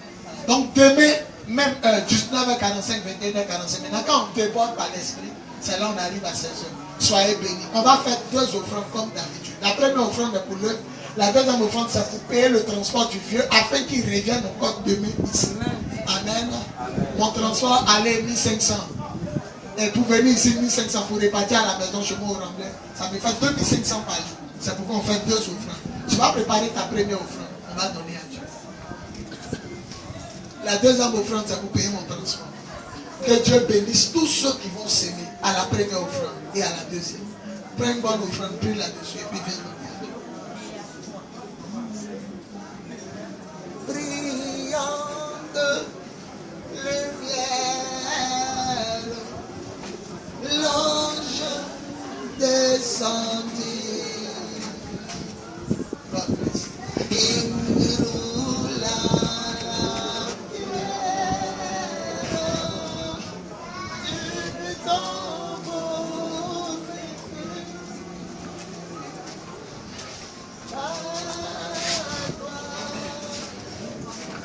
Donc demain, même 19h45, 21h45. Maintenant quand on déborde par l'esprit, c'est là on arrive à 16h. Soyez bénis. On va faire 2 offrandes comme d'habitude. La première offrande est pour l'œuvre. La deuxième offrande c'est pour payer le transport du vieux afin qu'il revienne encore demain ici. Amen. Mon transport allait 1500. Et pour venir ici 1500 pour repartir à la maison chez moi au Remblai, ça me fait 2500 par jour. C'est pourquoi on fait 2 offrandes. Tu vas préparer ta première offrande. On va donner à Dieu. La deuxième offrande c'est pour payer mon transport. Que Dieu bénisse tous ceux qui vont s'aimer à la première offrande et à la deuxième. Prends une bonne offrande, prie là-dessus et puis viens nous dire. Brillante lumière, l'ange descendit. Il roula la pierre du tombeau.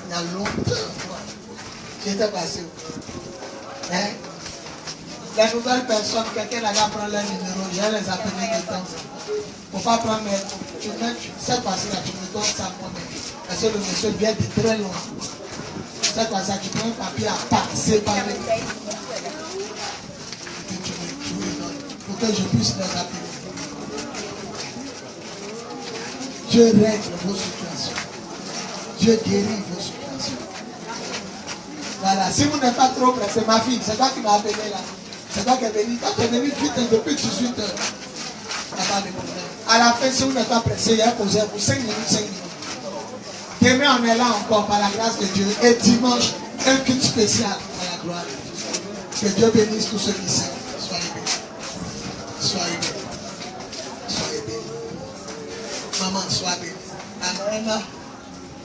Il y a longtemps, j'étais passé. Hein? Les nouvelles personnes, quelqu'un là-bas prend leur numéro, je vais les appeler de temps. Il ne faut pas prendre, tu mets cette fois-ci là, tu me donnes ça moi-même. Parce que le monsieur vient de très loin. Cette fois-ci, tu prends un papier à part, séparé. Et tu me donnes pour que je puisse les appeler. Dieu règle vos situations. Dieu guérit vos situations. Voilà, si vous n'êtes pas trop pressé, ma fille, c'est toi qui m'as appelé là. C'est toi qui es venu. Toi, tu es venu vite depuis 18 heures. Il n'y a pas de problème. À la fin, si vous n'êtes pas pressé, il y a un concert pour 5 minutes, 5 minutes. Demain, on est là encore par la grâce de Dieu. Et dimanche, un culte spécial à la gloire de Dieu. Que Dieu bénisse tous ceux qui s'aiment. Soyez bénis. Soyez bénis. Soyez bénis. Maman, sois bénie. Amen.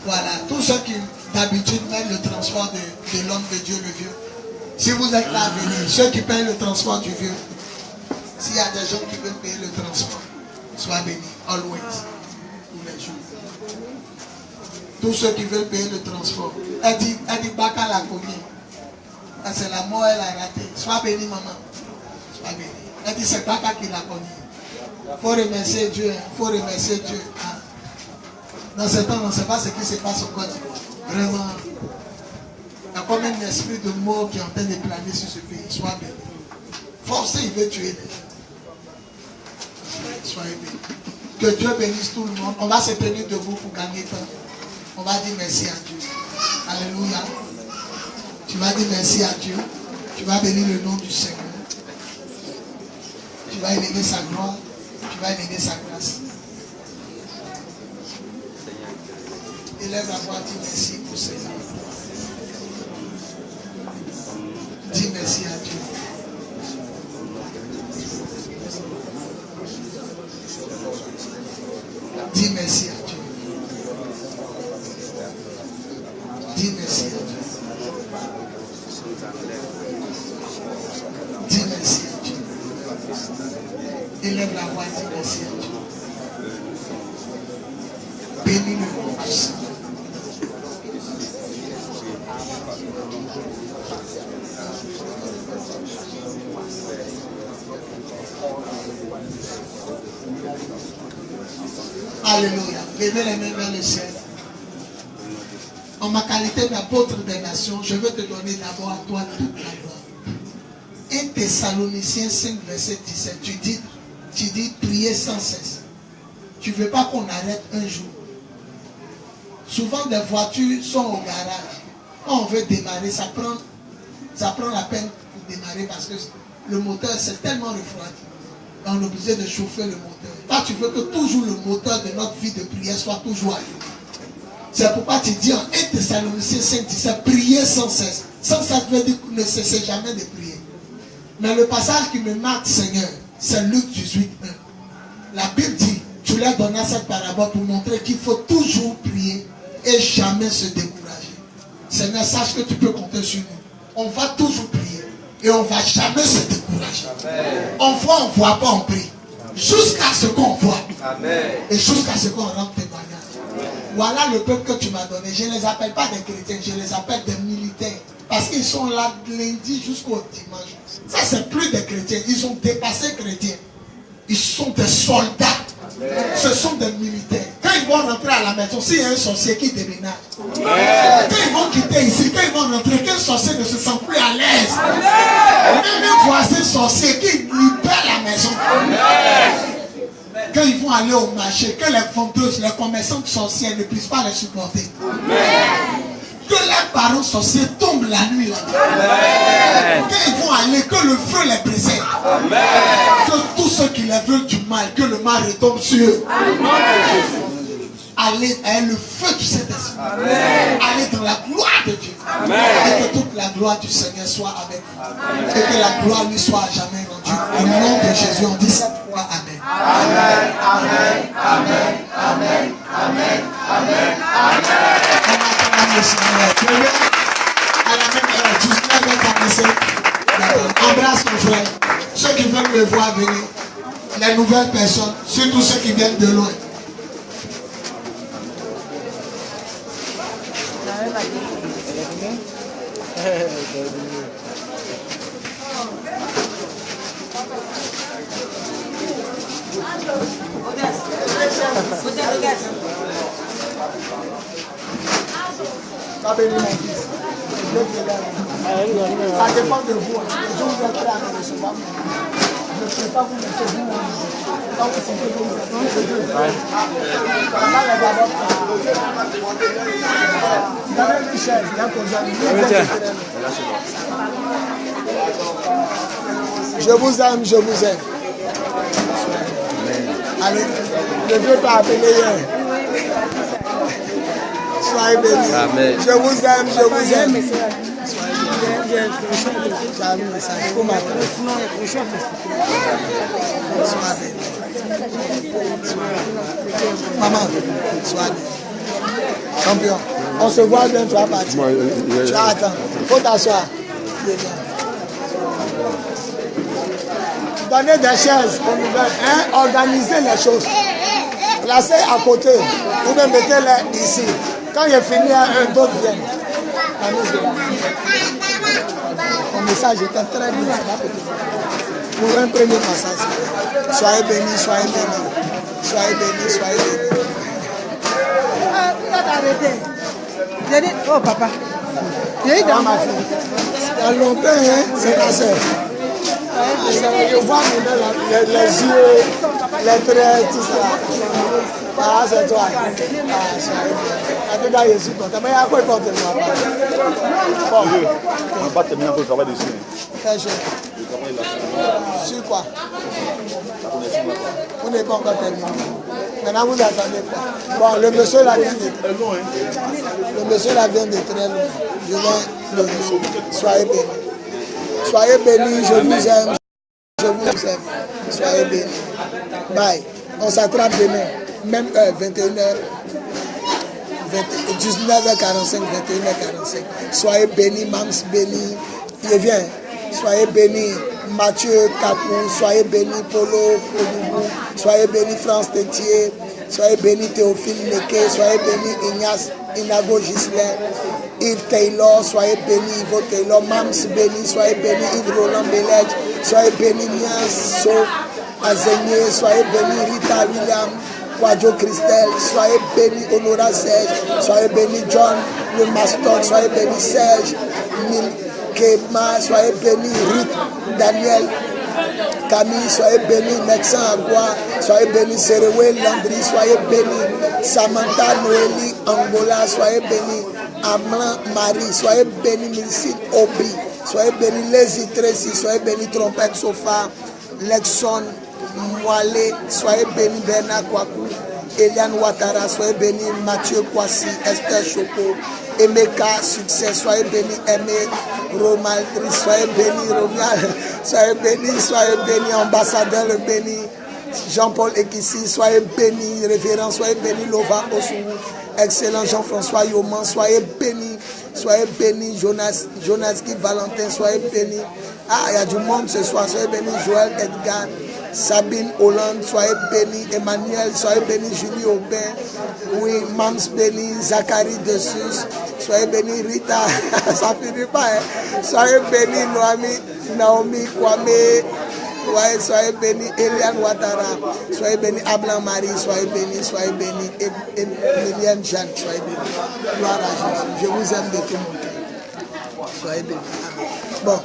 Voilà, tous ceux qui d'habitude mettent le transport de l'homme de Dieu, le vieux. Si vous êtes là, venez. Ceux qui payent le transport du vieux. S'il y a des gens qui veulent payer le transport, sois bénis. Always. Tous les jours. Tous ceux qui veulent payer le transport. Elle dit Baka la commune. C'est la mort, elle a raté. Sois béni, maman. Sois béni. Elle dit c'est Baka qui l'a connue. Il faut remercier Dieu. Il faut remercier Dieu. Ah. Dans ce temps, on ne sait pas ce qui se passe au côté. Vraiment. Il y a comme un esprit de mort qui est en train de planer sur ce pays. Sois béni. Forcé, il veut tuer les gens. Soyez béni. Que Dieu bénisse tout le monde. On va se tenir debout pour gagner temps. On va dire merci à Dieu. Alléluia. Tu vas dire merci à Dieu. Tu vas bénir le nom du Seigneur. Tu vas élever sa gloire. Tu vas élever sa grâce. Élève la voix, dis merci au Seigneur. Dis merci à Dieu. Dis merci à Dieu. Dis merci à Dieu. Dis merci à Dieu. Élève la voix, dis merci à Dieu. Bénis le nom du Seigneur. Alléluia. Levez les mains vers le ciel. En ma qualité d'apôtre des nations, je veux te donner d'abord à toi toute la gloire. 1 Thessaloniciens 5, verset 17. Tu dis prier sans cesse. Tu ne veux pas qu'on arrête un jour. Souvent des voitures sont au garage. Quand on veut démarrer, ça prend la peine pour démarrer parce que le moteur c'est tellement refroidi. Et on est obligé de chauffer le moteur. Toi, tu veux que toujours le moteur de notre vie de prière soit toujours allumé. C'est pourquoi tu dis en 1 Thessaloniciens 5, 17, prier sans cesse. Sans cesse veut dire ne cessez jamais de prier. Mais le passage qui me marque, Seigneur, c'est Luc 18, 1. La Bible dit, tu leur donnas cette parabole pour montrer qu'il faut toujours prier et jamais se décourager. Seigneur, sache que tu peux compter sur nous. On va toujours prier et on ne va jamais se décourager. On voit pas, on prie. Jusqu'à ce qu'on voit. Et jusqu'à ce qu'on rende témoignage. Voilà le peuple que tu m'as donné. Je ne les appelle pas des chrétiens, je les appelle des militaires. Parce qu'ils sont là lundi jusqu'au dimanche. Ça, c'est plus des chrétiens. Ils ont dépassé chrétiens. Ils sont des soldats. Ce sont des militaires. Quand ils vont rentrer à la maison, s'il y a un sorcier qui déménage, quand ils vont quitter ici, quand ils vont rentrer, qu'un sorcier ne se sent plus à l'aise. Même un voisin sorcier qui libère la maison. Quand ils vont aller au marché, que les vendeuses, les commerçantes sorcières ne puissent pas les supporter. Que les parents sorciers tombent la nuit là. Quand ils vont aller, que le feu les préserve. Que tous ceux qui les veulent du mal, que le mal retombe sur eux. Allez, le feu du Saint-Esprit. Allez dans la gloire de Dieu. Et que toute la gloire du Seigneur soit avec vous. Et que la gloire lui soit à jamais rendue. Au nom de Jésus, on dit cette fois Amen. Amen. Amen. Amen. Amen. Amen. Amen. Amen. Le Seigneur. À la même heure, 19h45. Embrasse ton frère. Ceux qui veulent me voir venir. Les nouvelles personnes. Surtout ceux qui viennent de loin. Ça dépend de vous. Je vous ai prêt à me recevoir. Je ne peux pas vous laisser vous. Quand vous sentez que vous êtes Donnez une chaise, il y a qu'on je vous aime, je vous aime. Allez, ne veux pas appeler hier. Soyez bénis. Amen. Je vous aime, je vous aime. Il faut m'appeler. Sois béni. Maman, sois béni. Champion, on se voit bien, tu vas partir. Tu vas attendre. Faut t'asseoir. Donnez des chaises aux nouvelles, hein? Organisez les choses. Placez à côté. Vous me mettez-les ici. Quand il est fini, un d'autres viennent. Mon message était très bien. Pour un premier massage. Soyez bénis, soyez bénis. Soyez bénis, soyez bénis. Vous êtes arrêté. J'ai dit, oh papa. J'ai dit dans ma fille. Il y a longtemps, hein? C'est ma soeur. Je vois les yeux, les traits, tout ça. Ah, c'est toi. Ah, en tout cas, je suis content. Mais il y a quoi pour te voir? Bon. On va pas terminer un peu le travail dessus. Très cher. Sur quoi? Vous n'avez pas encore terminé. Maintenant, vous attendez quoi? Bon, le monsieur là vient de le monsieur là vient de très loin. Je vais le soyez bénis. Soyez bénis, je vous aime. Je vous aime. Soyez bénis. Bye. On s'attrape demain. Même heure, 21h. 19h45, 21h45. Soyez bénis, Mams bénis. Il vient. Soyez bénis, Mathieu Kakou. Soyez bénis, Polo Kodougou. Soyez bénis, France Tétier. Soyez bénis, Théophile Neke. Soyez bénis, Ignace Inago Gislain. Yves Taylor, soyez bénis, Yves Taylor. Mams bénis, soyez bénis, Yves Roland Belège. Soyez bénis, Nias So Azegné. Soyez bénis, Rita William. Quadjo Christelle, soyez bénis, Honora Serge, soyez bénis, John le Maston, soyez bénis, Serge Milkema, soyez bénis, Ruth Daniel Camille, soyez bénis, médecin Agua, soyez bénis, Serewe Landry, soyez bénis, Samantha Noélie Angola, soyez bénis, Amlan Marie, soyez bénis, Milcine Obi, soyez bénis, Lézy Tracy, soyez bénis, Trompette Sofa, Lexon Moale, soyez bénis, Bernard Kwaku, Eliane Ouattara, soyez bénis, Mathieu Kwasi, Esther Choco, Emeka Succès, soyez bénis, Aimé Romaldri, soyez bénis, Romial, soyez bénis, ambassadeur le béni, Jean-Paul Ekissi, soyez bénis, révérend, soyez bénis, Lova Osuwu, excellent Jean-François Yoman, soyez bénis, Jonas Guy Valentin, soyez bénis. Ah, il y a du monde ce soir, soyez bénis, Joël Edgar, Sabine Hollande, soyez bénis, Emmanuel, soyez bénis, Julie Aubin, oui, Mams bénis, Zachary Dessus, soyez bénis, Rita, ça finit pas, hein? Soyez bénis, Naomi Kwame, ouais, soyez bénis, Eliane Ouattara, soyez bénis, Ablan Marie, soyez bénis, Emilienne Jeanne, soyez bénis, gloire à Jésus, je vous aime de tout mon cœur, soyez bénis, amen. Bon.